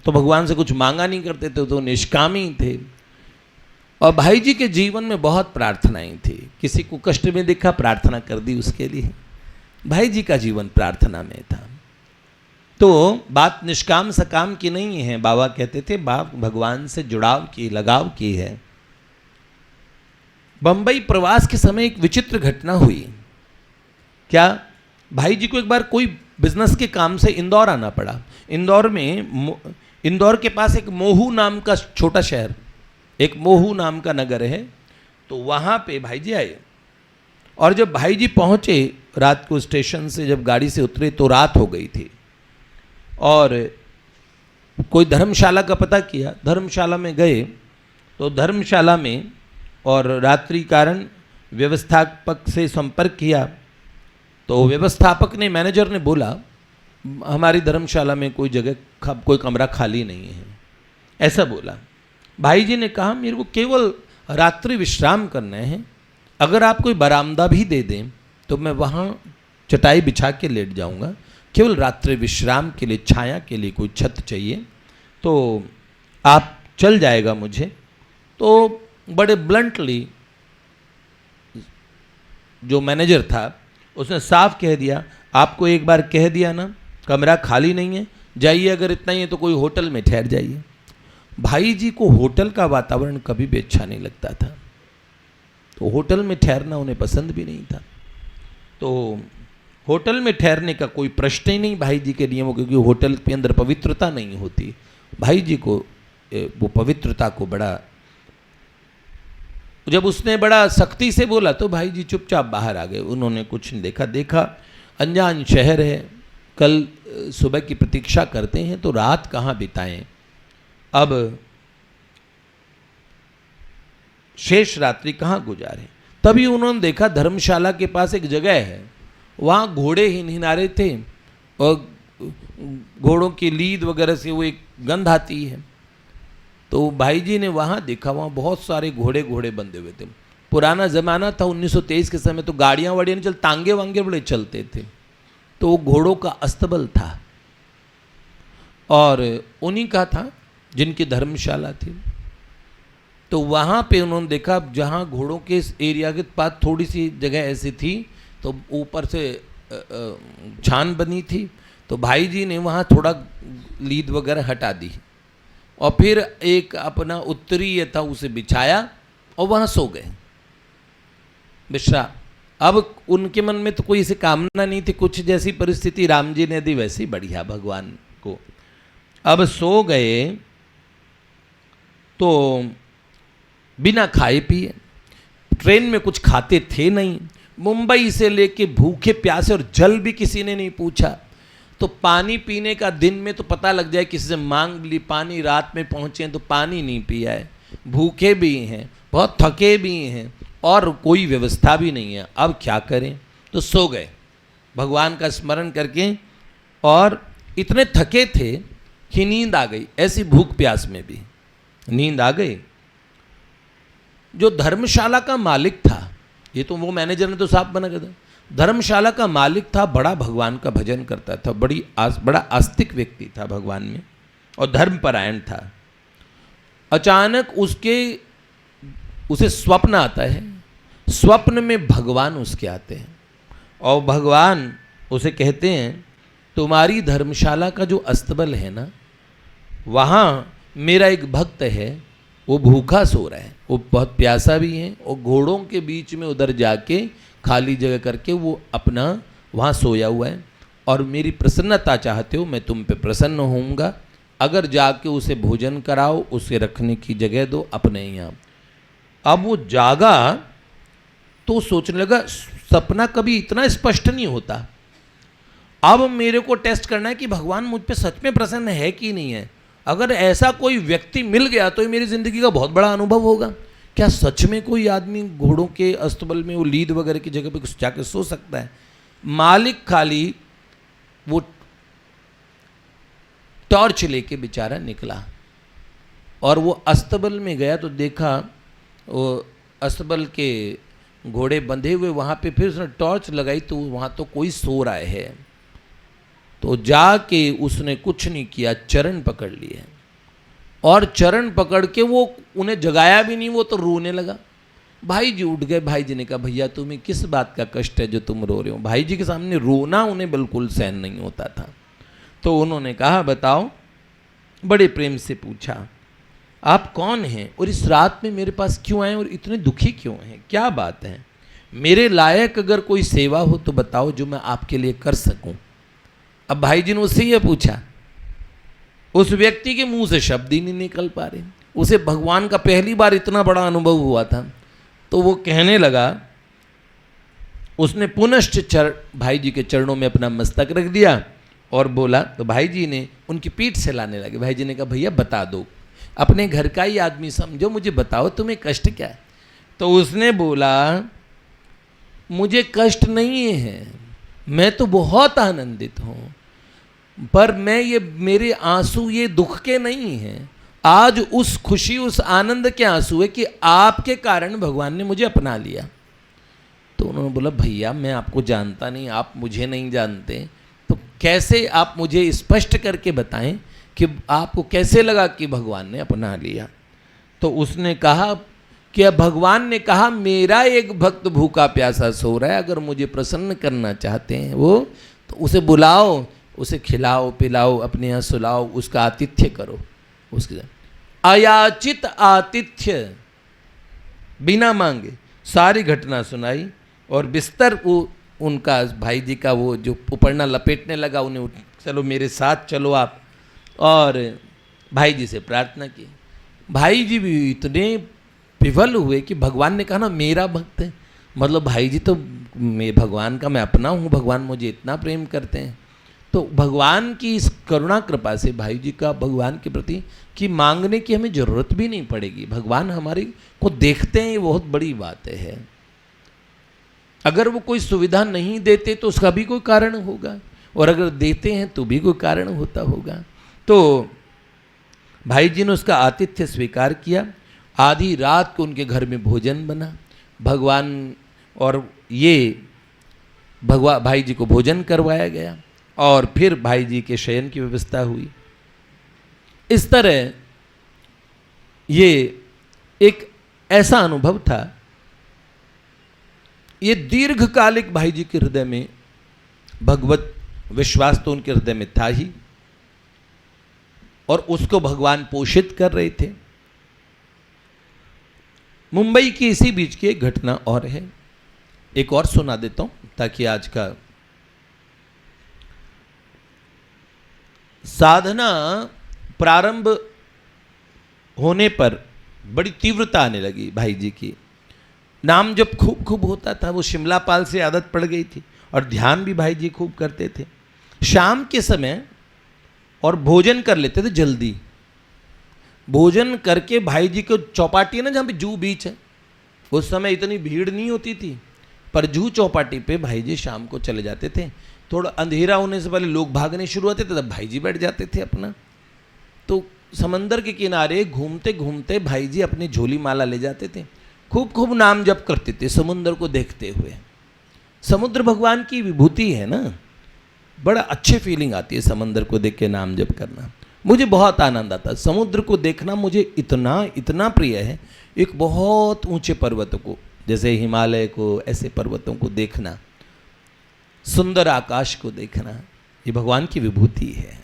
तो भगवान से कुछ मांगा नहीं करते थे, तो निष्कामी थे। और भाई जी के जीवन में बहुत प्रार्थनाएं थी। किसी को कष्ट में देखा, प्रार्थना कर दी उसके लिए। भाई जी का जीवन प्रार्थना में था। तो बात निष्काम सकाम की नहीं है। बाबा कहते थे बाप भगवान से जुड़ाव की, लगाव की है। बंबई प्रवास के समय एक विचित्र घटना हुई। क्या? भाई जी को एक बार कोई बिजनेस के काम से इंदौर आना पड़ा। इंदौर के पास एक मोहू नाम का छोटा शहर, एक मोहू नाम का नगर है, तो वहाँ पे भाई जी आए। और जब भाई जी पहुँचे रात को स्टेशन से, जब गाड़ी से उतरे तो रात हो गई थी। और कोई धर्मशाला का पता किया, धर्मशाला में गए तो धर्मशाला में, और रात्रि कारण व्यवस्थापक से संपर्क किया तो व्यवस्थापक ने, मैनेजर ने बोला हमारी धर्मशाला में कोई जगह, कोई कमरा खाली नहीं है, ऐसा बोला। भाई जी ने कहा मेरे को केवल रात्रि विश्राम करना है, अगर आप कोई बरामदा भी दे दें तो मैं वहाँ चटाई बिछा के लेट जाऊँगा, केवल रात्रि विश्राम के लिए, छाया के लिए कोई छत चाहिए, तो आप चल जाएगा मुझे। तो बड़े ब्लंटली जो मैनेजर था उसने साफ कह दिया, आपको एक बार कह दिया ना कमरा खाली नहीं है, जाइए, अगर इतना ही है तो कोई होटल में ठहर जाइए। भाई जी को होटल का वातावरण कभी भी अच्छा नहीं लगता था, तो होटल में ठहरना उन्हें पसंद भी नहीं था। तो होटल में ठहरने का कोई प्रश्न ही नहीं भाई जी के नियमों, क्योंकि होटल के अंदर पवित्रता नहीं होती, भाई जी को वो पवित्रता को बड़ा, जब उसने बड़ा सख्ती से बोला तो भाई जी चुपचाप बाहर आ गए। उन्होंने कुछ नहीं देखा। अनजान शहर है, कल सुबह की प्रतीक्षा करते हैं तो रात कहाँ बिताएं। अब शेष रात्रि कहाँ गुजारें। तभी उन्होंने देखा धर्मशाला के पास एक जगह है, वहाँ घोड़े हिनहिना रहे थे और घोड़ों की लीद वगैरह से वो एक गंध आती है। तो भाई जी ने वहाँ देखा, वहाँ बहुत सारे घोड़े बंधे हुए थे। पुराना ज़माना था, 1923 के समय, तो गाड़ियाँ वाड़ियाँ नहीं चल, तांगे वांगे बड़े चलते थे। तो वो घोड़ों का अस्तबल था और उन्हीं का था जिनकी धर्मशाला थी। तो वहाँ पे उन्होंने देखा, जहाँ घोड़ों के इस एरिया के पास थोड़ी सी जगह ऐसी थी तो ऊपर से छान बनी थी। तो भाई जी ने वहाँ थोड़ा लीद वगैरह हटा दी और फिर एक अपना उत्तरीय था उसे बिछाया और वहाँ सो गए विश्राम। अब उनके मन में तो कोई ऐसी कामना नहीं थी, कुछ जैसी परिस्थिति राम जी ने दी वैसी बढ़िया भगवान को। अब सो गए तो बिना खाए पिए, ट्रेन में कुछ खाते थे नहीं, मुंबई से लेके भूखे प्यासे, और जल भी किसी ने नहीं पूछा। तो पानी पीने का दिन में तो पता लग जाए, किसी से मांग ली पानी, रात में पहुँचे तो पानी नहीं पिया है, भूखे भी हैं, बहुत थके भी हैं और कोई व्यवस्था भी नहीं है। अब क्या करें, तो सो गए भगवान का स्मरण करके, और इतने थके थे कि नींद आ गई। ऐसी भूख प्यास में भी नींद आ गई। जो धर्मशाला का मालिक था, ये तो वो मैनेजर ने तो साफ मना कर दिया, धर्मशाला का मालिक था, बड़ा भगवान का भजन करता था, बड़ा आस्तिक व्यक्ति था भगवान में और धर्मपरायण था। अचानक उसे स्वप्न आता है, स्वप्न में भगवान उसके आते हैं और भगवान उसे कहते हैं, तुम्हारी धर्मशाला का जो अस्तबल है ना, वहाँ मेरा एक भक्त है, वो भूखा सो रहा है, वो बहुत प्यासा भी है, और घोड़ों के बीच में उधर जाके खाली जगह करके वो अपना वहाँ सोया हुआ है, और मेरी प्रसन्नता चाहते हो, मैं तुम पे प्रसन्न होऊंगा, अगर जाके उसे भोजन कराओ, उसे रखने की जगह दो अपने यहाँ। अब वो जागा तो सोचने लगा, सपना कभी इतना स्पष्ट नहीं होता, अब मेरे को टेस्ट करना है कि भगवान मुझ पे सच में प्रसन्न है कि नहीं है। अगर ऐसा कोई व्यक्ति मिल गया तो ये मेरी ज़िंदगी का बहुत बड़ा अनुभव होगा। क्या सच में कोई आदमी घोड़ों के अस्तबल में वो लीद वगैरह की जगह पे जाके सो सकता है? मालिक खाली वो टॉर्च लेके बेचारा निकला और वो अस्तबल में गया तो देखा वो अस्तबल के घोड़े बंधे हुए वहाँ पे। फिर उसने टॉर्च लगाई तो वहाँ तो कोई सो रहा है। तो जाके उसने कुछ नहीं किया, चरण पकड़ लिए और चरण पकड़ के वो उन्हें जगाया भी नहीं, वो तो रोने लगा। भाई जी उठ गए। भाई जी ने कहा, भैया तुम्हें किस बात का कष्ट है जो तुम रो रहे हो? भाई जी के सामने रोना उन्हें बिल्कुल सहन नहीं होता था। तो उन्होंने कहा, बताओ। बड़े प्रेम से पूछा, आप कौन हैं और इस रात में मेरे पास क्यों आए और इतने दुखी क्यों हैं? क्या बात है? मेरे लायक अगर कोई सेवा हो तो बताओ जो मैं आपके लिए कर सकूं। अब भाई जी ने उससे यह पूछा। उस व्यक्ति के मुंह से शब्द ही नहीं निकल पा रहे। उसे भगवान का पहली बार इतना बड़ा अनुभव हुआ था। तो वो कहने लगा, उसने पुनश्च भाई जी के चरणों में अपना मस्तक रख दिया और बोला। तो भाई जी ने उनकी पीठ से लाने लगे। भाई जी ने कहा, भैया बता दो, अपने घर का ही आदमी समझो, मुझे बताओ तुम्हें कष्ट क्या है? तो उसने बोला, मुझे कष्ट नहीं है, मैं तो बहुत आनंदित हूँ, पर ये मेरे आंसू ये दुख के नहीं हैं। आज उस खुशी उस आनंद के आंसू है कि आपके कारण भगवान ने मुझे अपना लिया। तो उन्होंने बोला, भैया मैं आपको जानता नहीं, आप मुझे नहीं जानते, तो कैसे आप मुझे स्पष्ट करके बताएं कि आपको कैसे लगा कि भगवान ने अपना लिया? तो उसने कहा कि भगवान ने कहा, मेरा एक भक्त भूखा प्यासा सो रहा है, अगर मुझे प्रसन्न करना चाहते हैं वो, तो उसे बुलाओ, उसे खिलाओ पिलाओ, अपने यहाँ सुलाओ, उसका आतिथ्य करो। उसके अयाचित आतिथ्य, बिना मांगे सारी घटना सुनाई और बिस्तर वो उनका भाई जी का वो जो उपरना लपेटने लगा, उन्हें चलो मेरे साथ चलो आप, और भाई जी से प्रार्थना की। भाई जी भी इतने विफल हुए कि भगवान ने कहा ना मेरा भक्त है, मतलब भाई जी तो मैं भगवान का मैं अपना हूँ, भगवान मुझे इतना प्रेम करते हैं। तो भगवान की इस करुणा कृपा से भाई जी का भगवान के प्रति कि मांगने की हमें जरूरत भी नहीं पड़ेगी, भगवान हमारी को देखते हैं, ये बहुत बड़ी बात है। अगर वो कोई सुविधा नहीं देते तो उसका भी कोई कारण होगा, और अगर देते हैं तो भी कोई कारण होता होगा। तो भाई जी ने उसका आतिथ्य स्वीकार किया। आधी रात को उनके घर में भोजन बना, भगवान और ये भाई जी को भोजन करवाया गया, और फिर भाई जी के शयन की व्यवस्था हुई। इस तरह ये एक ऐसा अनुभव था, ये दीर्घकालिक भाई जी के हृदय में भगवत विश्वास तो उनके हृदय में था ही, और उसको भगवान पोषित कर रहे थे। मुंबई की इसी बीच की एक घटना और है, एक और सुना देता हूं ताकि आज का साधना प्रारंभ होने पर बड़ी तीव्रता आने लगी भाई जी की। नाम जब खूब खूब होता था, वो शिमला पाल से आदत पड़ गई थी, और ध्यान भी भाई जी खूब करते थे। शाम के समय और भोजन कर लेते थे जल्दी। भोजन करके भाई जी को चौपाटी है ना जहाँ पे जू बीच है, उस समय इतनी भीड़ नहीं होती थी, पर जू चौपाटी पे भाई जी शाम को चले जाते थे। थोड़ा अंधेरा होने से पहले लोग भागने शुरू होते थे, तब भाई जी बैठ जाते थे अपना। तो समंदर के किनारे घूमते घूमते भाई जी अपनी झोली माला ले जाते थे, खूब खूब नाम जप करते थे समुद्र को देखते हुए। समुद्र भगवान की विभूति है ना, बड़ा अच्छी फीलिंग आती है समुद्र को देख के नाम जप करना। मुझे बहुत आनंद आता है समुद्र को देखना, मुझे इतना इतना प्रिय है। एक बहुत ऊंचे पर्वत को, जैसे हिमालय को, ऐसे पर्वतों को देखना, सुंदर आकाश को देखना, ये भगवान की विभूति है।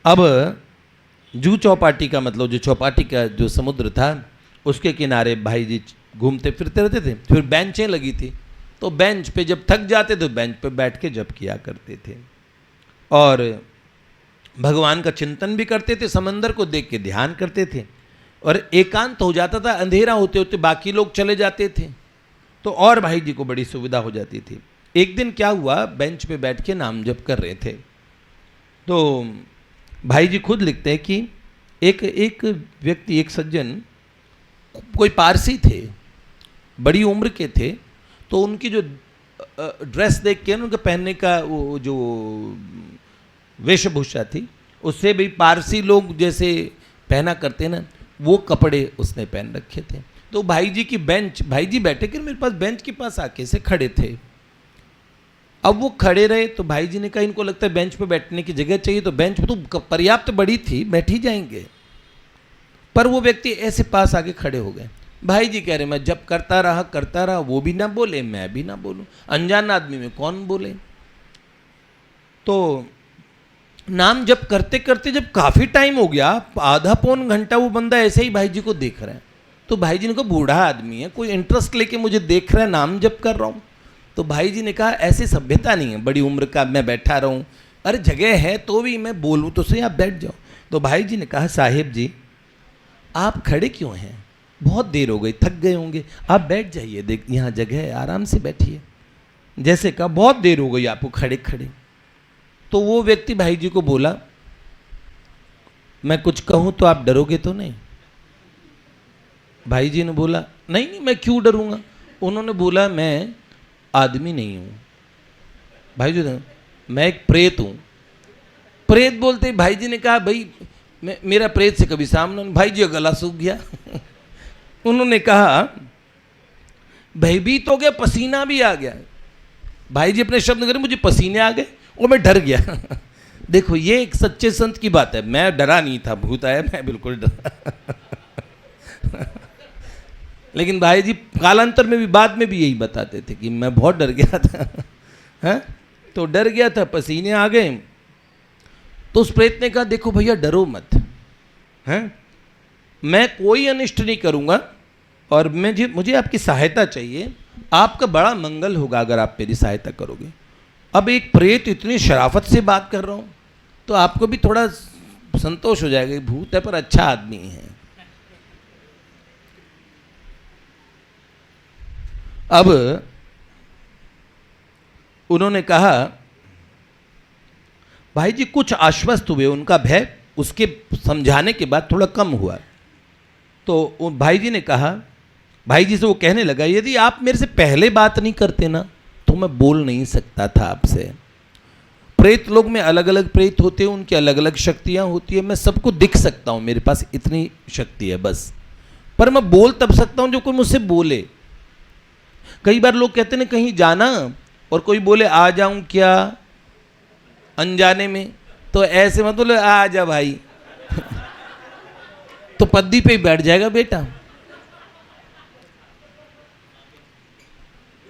अब जू चौपाटी का मतलब जो चौपाटी का जो समुद्र था, उसके किनारे भाई जी घूमते फिरते रहते थे। फिर बेंचें लगी थी, तो बेंच पे जब थक जाते तो बेंच पे बैठ के जप किया करते थे, और भगवान का चिंतन भी करते थे, समंदर को देख के ध्यान करते थे। और एकांत हो जाता था, अंधेरा होते होते बाकी लोग चले जाते थे, तो और भाई जी को बड़ी सुविधा हो जाती थी। एक दिन क्या हुआ, बेंच पे बैठ के नाम जप कर रहे थे, तो भाई जी खुद लिखते हैं कि एक व्यक्ति, एक सज्जन, कोई पारसी थे, बड़ी उम्र के थे, तो उनकी जो ड्रेस देख के उनके पहनने का वो जो वेशभूषा थी, उससे भी पारसी लोग जैसे पहना करते ना, वो कपड़े उसने पहन रखे थे। तो भाई जी की बेंच, भाई जी बैठे कि मेरे पास बेंच के पास आके से खड़े थे। अब वो खड़े रहे तो भाई जी ने कहा इनको लगता है बेंच पे बैठने की जगह चाहिए, तो बेंच तो पर्याप्त बड़ी थी, बैठ ही जाएंगे, पर वो व्यक्ति ऐसे पास आके खड़े हो गए। भाई जी कह रहे मैं जब करता रहा, वो भी ना बोले, मैं भी ना बोलूं, अनजान आदमी में कौन बोले। तो नाम जब करते करते जब काफी टाइम हो गया, आधा पौन घंटा वो बंदा ऐसे ही भाई जी को देख रहा है, तो भाई जी ने कहा बूढ़ा आदमी है, कोई इंटरेस्ट लेके मुझे देख रहा है, नाम जप कर रहा हूँ। तो भाई जी ने कहा ऐसी सभ्यता नहीं है, बड़ी उम्र का मैं बैठा रहूं, अरे जगह है तो भी मैं बोलूं तो सही, आप बैठ जाओ। तो भाई जी ने कहा साहिब जी आप खड़े क्यों हैं, बहुत देर हो गई, थक गए होंगे, आप बैठ जाइए, देख यहाँ जगह है, आराम से बैठिए। जैसे कहा बहुत देर हो गई आपको खड़े खड़े। तो वो व्यक्ति भाई जी को बोला मैं कुछ कहूं तो आप डरोगे तो नहीं। भाई जी ने बोला नहीं नहीं मैं क्यों डरूंगा। उन्होंने बोला मैं आदमी नहीं हूं। भाई जी ने मैं एक प्रेत हूं। प्रेत बोलते भाई जी ने कहा भाई मेरा प्रेत से कभी सामना नहीं। भाई जी का गला सूख गया। उन्होंने कहा भयभीत हो गया, पसीना भी आ गया। भाई जी अपने शब्द करें मुझे पसीने आ गए और मैं डर गया। देखो ये एक सच्चे संत की बात है, मैं डरा नहीं था, भूत आया मैं बिल्कुल डरा। लेकिन भाई जी कालांतर में भी बाद में भी यही बताते थे कि मैं बहुत डर गया था। है? तो डर गया था, पसीने आ गए। तो उस प्रेत ने कहा देखो भैया डरो मत, हैं? मैं कोई अनिष्ट नहीं करूंगा और मुझे आपकी सहायता चाहिए, आपका बड़ा मंगल होगा अगर आप मेरी सहायता करोगे। अब एक प्रेत इतनी शराफत से बात कर रहा हूं, तो आपको भी थोड़ा संतोष हो जाएगा, भूत है पर अच्छा आदमी है। अब उन्होंने कहा, भाई जी कुछ आश्वस्त हुए, उनका भय उसके समझाने के बाद थोड़ा कम हुआ। तो भाई जी ने कहा, भाई जी से वो कहने लगा, यदि आप मेरे से पहले बात नहीं करते ना तो मैं बोल नहीं सकता था आपसे। प्रेत लोग में अलग अलग प्रेत होते हैं, उनकी अलग अलग शक्तियां होती है, मैं सबको दिख सकता हूं, मेरे पास इतनी शक्ति है बस। पर मैं बोल तब सकता हूं जो कोई मुझसे बोले। कई बार लोग कहते हैं कहीं जाना और कोई बोले आ जाऊं क्या अनजाने में, तो ऐसे मत बोले आ जा भाई तो पद्दी पे ही बैठ जाएगा बेटा।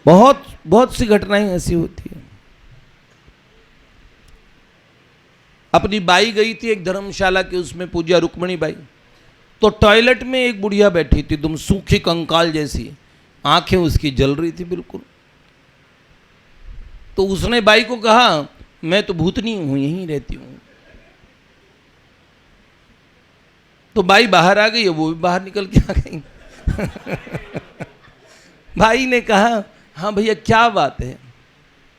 बहुत बहुत सी घटनाएं ऐसी होती है। अपनी बाई गई थी एक धर्मशाला के, उसमें पूज्या रुक्मणी बाई, तो टॉयलेट में एक बुढ़िया बैठी थी, तुम सूखी कंकाल जैसी, आंखें उसकी जल रही थी बिल्कुल। तो उसने बाई को कहा, मैं तो भूतनी हूं, यहीं रहती हूं। तो बाई बाहर आ गई, वो भी बाहर निकल के आ गई भाई ने कहा, हाँ भैया क्या बात है?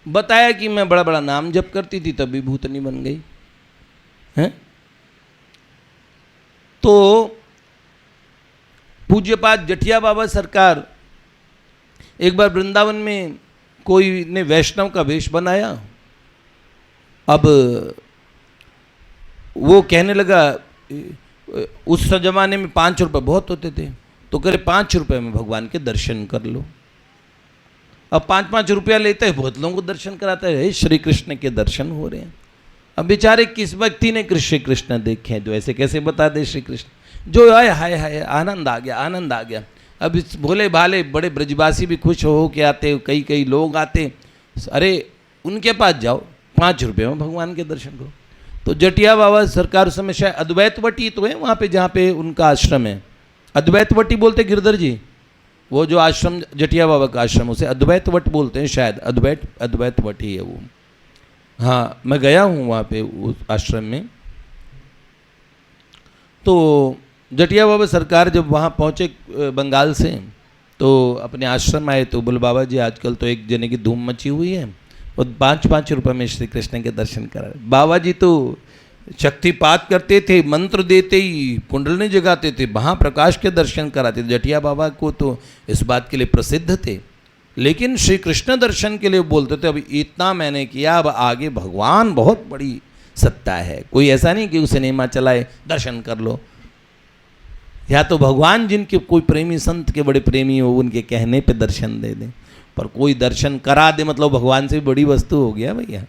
बताया कि मैं बड़ा बड़ा नाम जप करती थी तभी भूतनी बन गई है। तो पूज्यपाद जटिया बाबा सरकार एक बार वृंदावन में कोई ने वैष्णव का वेश बनाया। अब वो कहने लगा, उस जमाने में 5 रुपये बहुत होते थे, तो करे 5 रुपये में भगवान के दर्शन कर लो। अब 5-5 रुपया लेते हैं, बहुत लोगों को दर्शन कराते हैं, श्री कृष्ण के दर्शन हो रहे हैं। अब बेचारे किस व्यक्ति ने श्री कृष्ण देखे हैं जो ऐसे कैसे बता दे श्री कृष्ण, जो आए हाय हाय आनंद आ गया, आनंद आ गया। अब इस भोले भाले बड़े ब्रजवासी भी खुश हो के आते, कई कई लोग आते, अरे उनके पास जाओ 5 रुपये में भगवान के दर्शन करो। तो जटिया बाबा सरकार उस समय शायद अद्वैतवटी तो है वहाँ पे जहाँ पे उनका आश्रम है, अद्वैतवटी बोलते गिरधर जी, वो जो आश्रम जटिया बाबा का आश्रम उसे अद्वैतवट बोलते हैं शायद, अद्वैतवटी है वो। हाँ मैं गया हूँ वहाँ पे उस आश्रम में। तो जटिया बाबा सरकार जब वहाँ पहुँचे बंगाल से, तो अपने आश्रम आए, तो बोले बाबा जी आजकल तो एक जने की धूम मची हुई है और 5-5 रुपये में श्री कृष्ण के दर्शन करा। बाबा जी तो शक्तिपात करते थे, मंत्र देते ही कुंडलनी जगाते थे, महाप्रकाश के दर्शन कराते थे। जटिया बाबा को तो इस बात के लिए प्रसिद्ध थे, लेकिन श्री कृष्ण दर्शन के लिए बोलते थे अब इतना मैंने किया, अब आगे भगवान बहुत बड़ी सत्ता है, कोई ऐसा नहीं कि उसे सिनेमा चलाए दर्शन कर लो, या तो भगवान जिनके कोई प्रेमी संत के बड़े प्रेमी हो उनके कहने पे दर्शन दे दें, पर कोई दर्शन करा दे मतलब भगवान से भी बड़ी वस्तु हो गया भैया।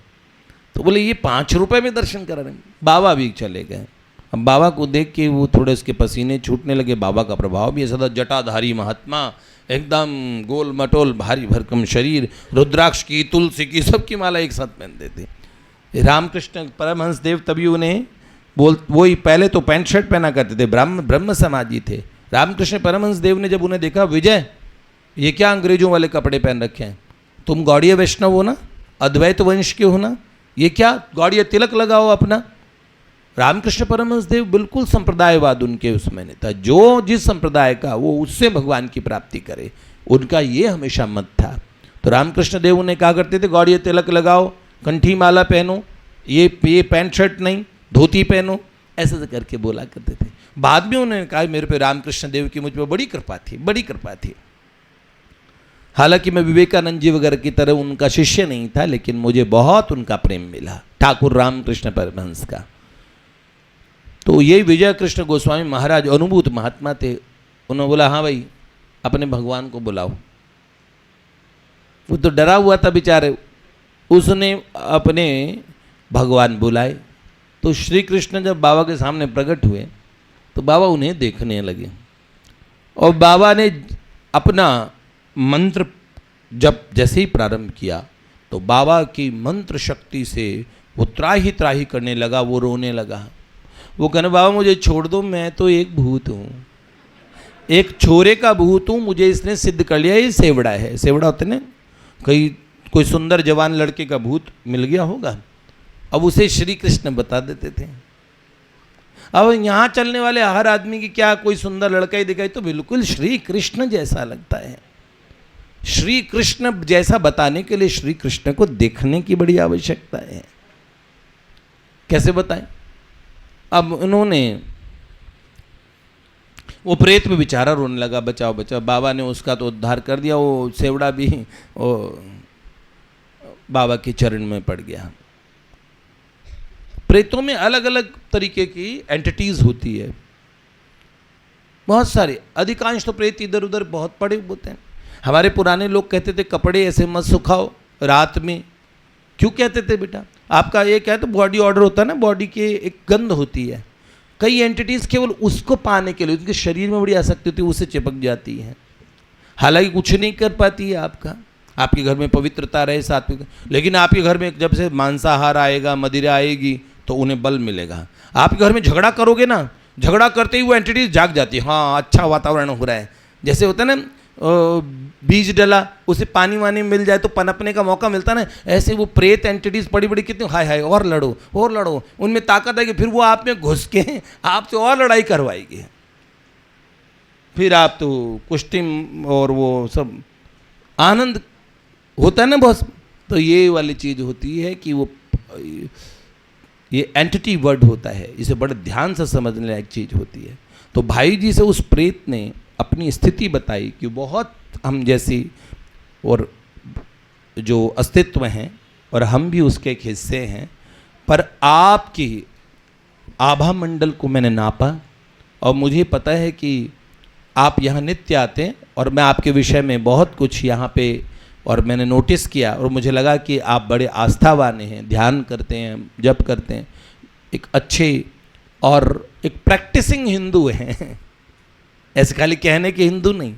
तो बोले ये 5 रुपये में दर्शन करा रहे। बाबा भी चले गए। अब बाबा को देख के वो थोड़े उसके पसीने छूटने लगे। बाबा का प्रभाव भी ऐसा था, जटाधारी महात्मा, एकदम गोल मटोल भारी भरकम शरीर, रुद्राक्ष की तुलसी की सबकी माला एक साथ पहनते थे। रामकृष्ण परमहंस देव तभी उन्हें वही पहले तो पैंट शर्ट पहना करते थे, ब्रह्म समाजी थे। रामकृष्ण परमहंस देव ने जब उन्हें देखा, विजय ये क्या अंग्रेजों वाले कपड़े पहन रखे हैं, तुम गौड़ीय वैष्णव हो ना, अद्वैत वंश के हो ना, ये क्या गौड़ीय तिलक लगाओ अपना। रामकृष्ण परमहंस देव बिल्कुल संप्रदायवाद उनके उसमें नहीं था, जो जिस संप्रदाय का वो उससे भगवान की प्राप्ति करे, उनका ये हमेशा मत था। तो रामकृष्ण देव उन्हें कहा करते थे गौड़ीय तिलक लगाओ, कंठी माला पहनो, ये पैंट शर्ट नहीं धोती पहनो, ऐसे करके बोला करते थे। बाद में उन्होंने कहा मेरे पे रामकृष्ण देव की मुझ पर बड़ी कृपा थी, बड़ी कृपा थी। हालांकि मैं विवेकानंद जी वगैरह की तरह उनका शिष्य नहीं था, लेकिन मुझे बहुत उनका प्रेम मिला, ठाकुर रामकृष्ण परमहंस का। तो यही विजय कृष्ण गोस्वामी महाराज अनुभूत महात्मा थे। उन्होंने बोला हाँ भाई अपने भगवान को बुलाओ। वो तो डरा हुआ था बेचारे, उसने अपने भगवान बुलाए। तो श्री कृष्ण जब बाबा के सामने प्रकट हुए तो बाबा उन्हें देखने लगे और बाबा ने अपना मंत्र जब जैसे ही प्रारंभ किया तो बाबा की मंत्र शक्ति से वो त्राही त्राही करने लगा, वो रोने लगा। वो कहने बाबा मुझे छोड़ दो, मैं तो एक भूत हूँ, एक छोरे का भूत हूँ, मुझे इसने सिद्ध कर लिया। ये सेवड़ा है, सेवड़ा होते ना, कोई सुंदर जवान लड़के का भूत मिल गया होगा, अब उसे श्री कृष्ण बता देते थे। अब यहाँ चलने वाले हर आदमी की क्या कोई सुंदर लड़का ही दिखाई तो बिल्कुल श्री कृष्ण जैसा लगता है। श्री कृष्ण जैसा बताने के लिए श्री कृष्ण को देखने की बड़ी आवश्यकता है। कैसे बताएं? अब उन्होंने, वो प्रेत में बेचारा रोने लगा, बचाओ बचाओ। बाबा ने उसका तो उद्धार कर दिया। वो सेवड़ा भी वो बाबा के चरण में पड़ गया। प्रेतों में अलग अलग तरीके की एंटिटीज होती है, बहुत सारे। अधिकांश तो प्रेत इधर उधर बहुत पड़े होते हैं। हमारे पुराने लोग कहते थे कपड़े ऐसे मत सुखाओ रात में। क्यों कहते थे बेटा? आपका ये क्या है तो बॉडी ऑर्डर होता है ना, बॉडी की एक गंध होती है। कई एंटिटीज केवल उसको पाने के लिए, उनके शरीर में बड़ी आसक्ति होती है, उससे चिपक जाती है। हालांकि कुछ नहीं कर पाती है आपके घर में पवित्रता रहे साथ में, लेकिन आपके घर में जब से मांसाहार आएगा, मदिरा आएगी तो उन्हें बल मिलेगा। आपके घर में झगड़ा करोगे ना, झगड़ा करते ही वो एंटिटीज जाग जाती है। हाँ, अच्छा वातावरण हो रहा है। जैसे होता है ना, बीज डला, उसे पानी वानी मिल जाए तो पनपने का मौका मिलता ना, ऐसे वो प्रेत एंटिटीज बड़ी बड़ी कितनी हाय हाय और लड़ो और लड़ो, उनमें ताकत है कि फिर वो आप में घुस के आपसे और लड़ाई करवाएगी। फिर आप तो कुश्ती और वो सब आनंद होता है ना बहुत। तो ये वाली चीज़ होती है कि वो ये एंटिटी वर्ड होता है, इसे बड़े ध्यान से समझने लायक चीज़ होती है। तो भाई जी से उस प्रेत ने अपनी स्थिति बताई कि बहुत हम जैसी और जो अस्तित्व हैं और हम भी उसके एक हिस्से हैं, पर आपकी आभा मंडल को मैंने नापा और मुझे पता है कि आप यहाँ नित्य आते हैं और मैं आपके विषय में बहुत कुछ यहाँ पे और मैंने नोटिस किया और मुझे लगा कि आप बड़े आस्थावान हैं, ध्यान करते हैं, जप करते हैं, एक अच्छे और एक प्रैक्टिसिंग हिंदू हैं। ऐसे खाली कहने के हिंदू नहीं,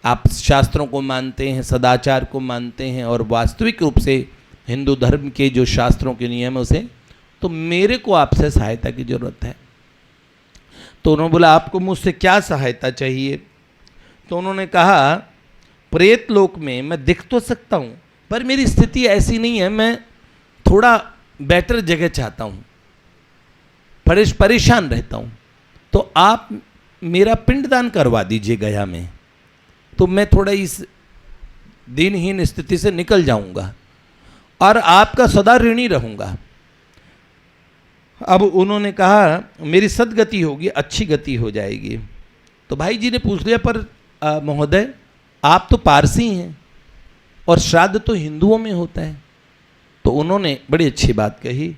आप शास्त्रों को मानते हैं, सदाचार को मानते हैं और वास्तविक रूप से हिंदू धर्म के जो शास्त्रों के नियम है उसे, तो मेरे को आपसे सहायता की ज़रूरत है। तो उन्होंने बोला आपको मुझसे क्या सहायता चाहिए? तो उन्होंने कहा प्रेत लोक में मैं दिख तो सकता हूँ पर मेरी स्थिति ऐसी नहीं है, मैं थोड़ा बेटर जगह चाहता हूँ, परेशान रहता हूँ, तो आप मेरा पिंडदान करवा दीजिए गया में, तो मैं थोड़ा इस दिनहीन स्थिति से निकल जाऊंगा और आपका सदा ऋणी रहूंगा। अब उन्होंने कहा मेरी सदगति होगी, अच्छी गति हो जाएगी। तो भाई जी ने पूछ लिया पर महोदय आप तो पारसी हैं और श्राद्ध तो हिंदुओं में होता है। तो उन्होंने बड़ी अच्छी बात कही।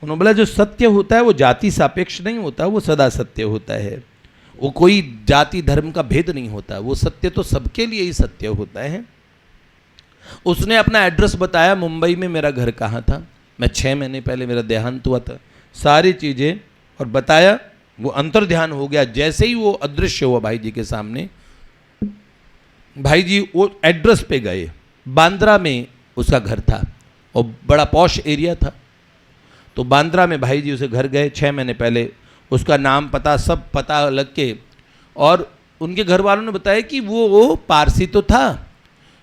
उन्होंने बोला जो सत्य होता है वो जाति सापेक्ष नहीं होता, वो सदा सत्य होता है, वो कोई जाति धर्म का भेद नहीं होता, वो सत्य तो सबके लिए ही सत्य होता है। उसने अपना एड्रेस बताया, मुंबई में मेरा घर कहाँ था, मैं 6 महीने पहले मेरा देहांत हुआ था, सारी चीज़ें और बताया। वो अंतर्ध्यान हो गया। जैसे ही वो अदृश्य हुआ भाई जी के सामने, भाई जी वो एड्रेस पे गए। बांद्रा में उसका घर था और बड़ा पॉश एरिया था। तो बांद्रा में भाई जी उसे घर गए 6 महीने पहले, उसका नाम पता सब पता लग के, और उनके घर वालों ने बताया कि वो पारसी तो था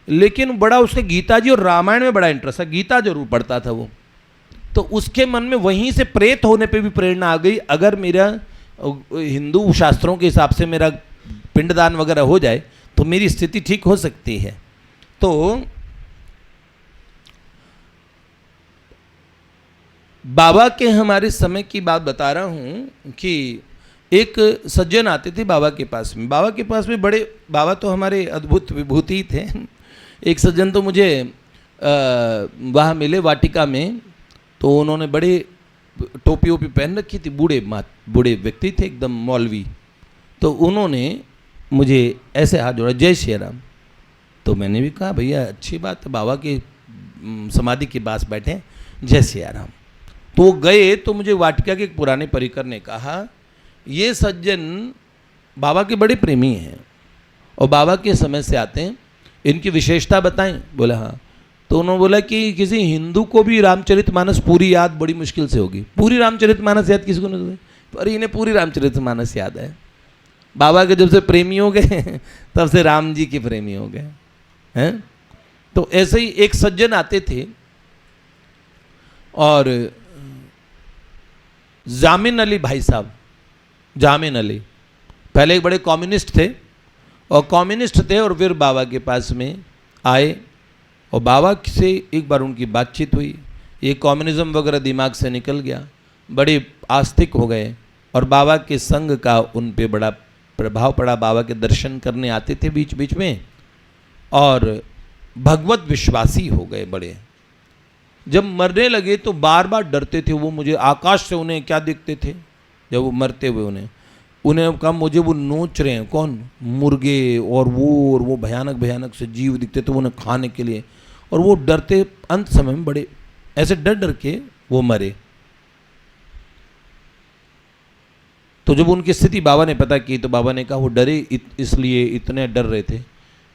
लेकिन बड़ा उसके गीता जी और रामायण में बड़ा इंटरेस्ट था, गीता जरूर पढ़ता था वो। तो उसके मन में वहीं से प्रेत होने पे भी प्रेरणा आ गई, अगर मेरा हिंदू शास्त्रों के हिसाब से मेरा पिंडदान वगैरह हो जाए तो मेरी स्थिति ठीक हो सकती है। तो बाबा के हमारे समय की बात बता रहा हूँ कि एक सज्जन आते थे बाबा के पास में। बाबा के पास में बड़े, बाबा तो हमारे अद्भुत विभूति थे। एक सज्जन तो मुझे वहाँ मिले वाटिका में, तो उन्होंने बड़े टोपी वोपी पहन रखी थी, बूढ़े व्यक्ति थे एकदम मौलवी। तो उन्होंने मुझे ऐसे हाथ जोड़ा, जय श्री राम। तो मैंने भी कहा भैया अच्छी बात है, बाबा के समाधि के पास बैठे, जय श्री राम। तो वो गए तो मुझे वाटिका के एक पुराने परिकर ने कहा ये सज्जन बाबा के बड़े प्रेमी हैं और बाबा के समय से आते हैं, इनकी विशेषता बताएं। बोला हाँ। तो उन्होंने बोला कि किसी हिंदू को भी रामचरितमानस पूरी याद बड़ी मुश्किल से होगी। पूरी रामचरितमानस याद किसी को नहीं, पर इन्हें पूरी रामचरितमानस याद है। बाबा के जब से प्रेमी हो गए तब से राम जी के प्रेमी हो गए हैं। तो ऐसे ही एक सज्जन आते थे और जामिन अली भाई साहब, जामिन अली पहले एक बड़े कम्युनिस्ट थे, और कम्युनिस्ट थे और फिर बाबा के पास में आए, और बाबा से एक बार उनकी बातचीत हुई, ये कम्युनिज्म वगैरह दिमाग से निकल गया, बड़े आस्तिक हो गए, और बाबा के संग का उन पे बड़ा प्रभाव पड़ा। बाबा के दर्शन करने आते थे बीच बीच में, और भगवत विश्वासी हो गए बड़े। जब मरने लगे तो बार बार डरते थे वो, मुझे आकाश से उन्हें क्या दिखते थे जब वो मरते हुए, उन्हें कहा मुझे वो नोच रहे हैं, कौन, मुर्गे और वो भयानक भयानक से जीव दिखते थे उन्हें खाने के लिए, और वो डरते, अंत समय में बड़े ऐसे डर डर के वो मरे। तो जब उनकी स्थिति बाबा ने पता की तो बाबा ने कहा वो डरे इसलिए इतने डर रहे थे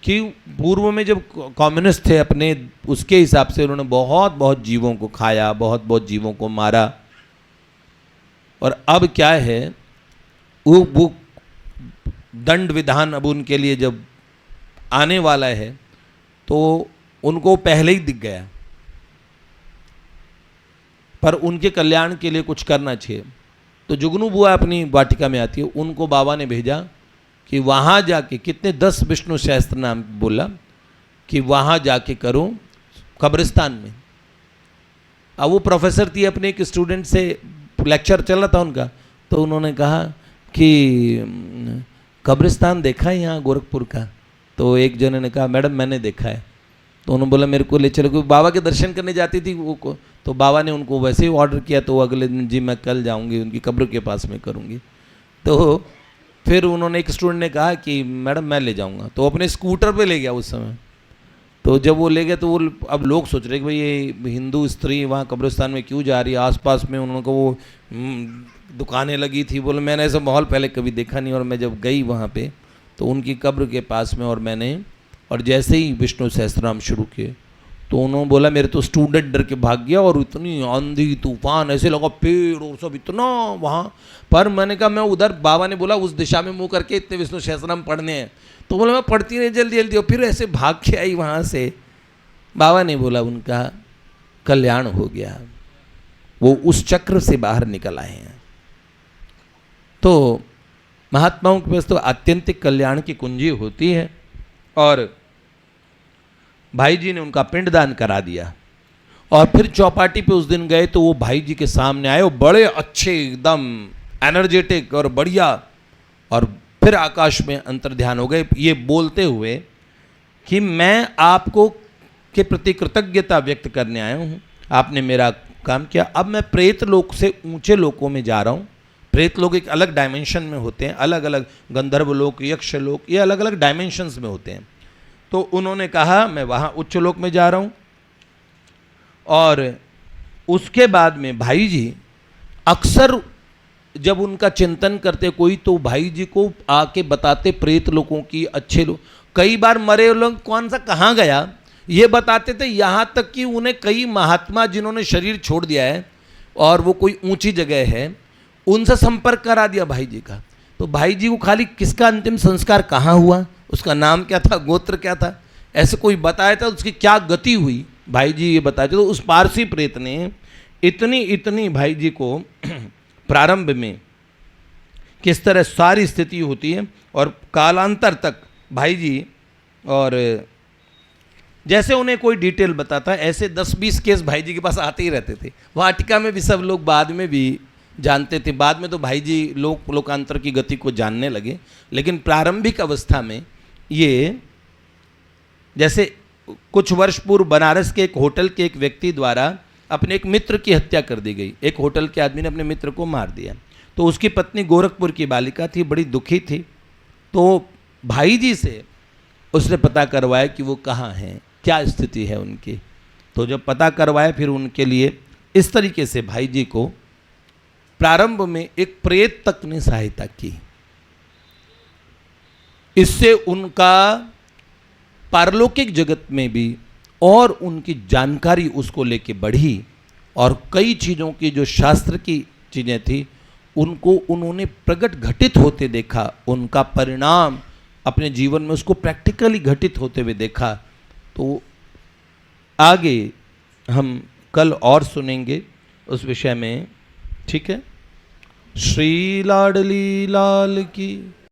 कि पूर्व में जब कम्युनिस्ट थे अपने उसके हिसाब से उन्होंने बहुत बहुत जीवों को खाया, बहुत बहुत जीवों को मारा, और अब क्या है वो दंड विधान अब उनके लिए जब आने वाला है तो उनको पहले ही दिख गया, पर उनके कल्याण के लिए कुछ करना चाहिए। तो जुगनू बुआ अपनी वाटिका में आती है, उनको बाबा ने भेजा कि वहाँ जाके, कितने 10 विष्णु सहस्त्र नाम बोला कि वहाँ जाके करो कब्रिस्तान में। अब वो प्रोफेसर थी, अपने एक स्टूडेंट से लेक्चर चल रहा था उनका, तो उन्होंने कहा कि कब्रिस्तान देखा है यहाँ गोरखपुर का? तो एक जने ने कहा मैडम मैंने देखा है। तो उन्होंने बोला मेरे को ले चलो, क्योंकि बाबा के दर्शन करने जाती थी वो को, तो बाबा ने उनको वैसे ही ऑर्डर किया, तो अगले दिन जी मैं कल जाऊंगी उनकी कब्र के पास में करूंगी। तो फिर उन्होंने, एक स्टूडेंट ने कहा कि मैडम मैं ले जाऊंगा, तो अपने स्कूटर पे ले गया उस समय। तो जब वो ले गया तो वो, अब लोग सोच रहे कि भाई ये हिंदू स्त्री वहाँ कब्रिस्तान में क्यों जा रही है, आसपास में उन्होंने को वो दुकानें लगी थी। बोले मैंने ऐसा माहौल पहले कभी देखा नहीं, और मैं जब गई वहाँ पे तो उनकी कब्र के पास में, और जैसे ही विष्णु सहस्त्रनाम शुरू किए तो उन्होंने बोला मेरे तो स्टूडेंट डर के भाग गया, और इतनी आंधी तूफान, ऐसे लगा पेड़ और सब इतना वहाँ पर। मैंने कहा मैं उधर, बाबा ने बोला उस दिशा में मुंह करके इतने विष्णु सहस्त्रनाम पढ़ने हैं, तो बोला मैं पढ़ती रही जल्दी जल्दी, और फिर ऐसे भाग के आई वहाँ से। बाबा ने बोला उनका कल्याण हो गया, वो उस चक्र से बाहर निकल आए हैं। तो महात्माओं के पास तो आत्यंतिक कल्याण की कुंजी होती है, और भाई जी ने उनका पिंडदान करा दिया। और फिर चौपाटी पे उस दिन गए तो वो भाई जी के सामने आए, वो बड़े अच्छे एकदम एनर्जेटिक और बढ़िया, और फिर आकाश में अंतर्ध्यान हो गए, ये बोलते हुए कि मैं आपको के प्रति कृतज्ञता व्यक्त करने आया हूँ, आपने मेरा काम किया। अब मैं प्रेत लोक से ऊंचे लोकों में जा रहा हूँ। प्रेत लोग एक अलग डायमेंशन में होते हैं, अलग अलग गंधर्व लोक, यक्ष लोक, ये अलग अलग डायमेंशंस में होते हैं। तो उन्होंने कहा मैं वहाँ उच्च लोक में जा रहा हूँ। और उसके बाद में भाई जी अक्सर जब उनका चिंतन करते कोई, तो भाई जी को आके बताते प्रेत लोगों की, अच्छे लोग, कई बार मरे लोग कौन सा कहाँ गया ये बताते थे। यहाँ तक कि उन्हें कई महात्मा जिन्होंने शरीर छोड़ दिया है और वो कोई ऊंची जगह है, उनसे संपर्क करा दिया भाई जी का। तो भाई जी को खाली किसका अंतिम संस्कार कहाँ हुआ, उसका नाम क्या था, गोत्र क्या था, ऐसे कोई बताया था, उसकी क्या गति हुई, भाई जी ये बताए थे। तो उस पारसी प्रेत ने इतनी भाई जी को प्रारंभ में किस तरह सारी स्थिति होती है, और कालांतर तक भाई जी, और जैसे उन्हें कोई डिटेल बताता ऐसे 10-20 केस भाई जी के पास आते ही रहते थे। वाटिका में भी सब लोग बाद में भी जानते थे, बाद में तो भाई जी लोकांतर की गति को जानने लगे, लेकिन प्रारंभिक अवस्था में ये, जैसे कुछ वर्ष पूर्व बनारस के एक होटल के एक व्यक्ति द्वारा अपने एक मित्र की हत्या कर दी गई। एक होटल के आदमी ने अपने मित्र को मार दिया। तो उसकी पत्नी गोरखपुर की बालिका थी, बड़ी दुखी थी। तो भाई जी से उसने पता करवाया कि वो कहाँ हैं, क्या स्थिति है उनकी। तो जब पता करवाया फिर उनके लिए इस तरीके से भाई जी को प्रारंभ में एक प्रेत तक ने सहायता की। इससे उनका पारलौकिक जगत में भी और उनकी जानकारी उसको लेके बढ़ी, और कई चीज़ों की जो शास्त्र की चीज़ें थी उनको उन्होंने प्रकट घटित होते देखा, उनका परिणाम अपने जीवन में उसको प्रैक्टिकली घटित होते हुए देखा। तो आगे हम कल और सुनेंगे उस विषय में, ठीक है। श्री लाडली लाल की।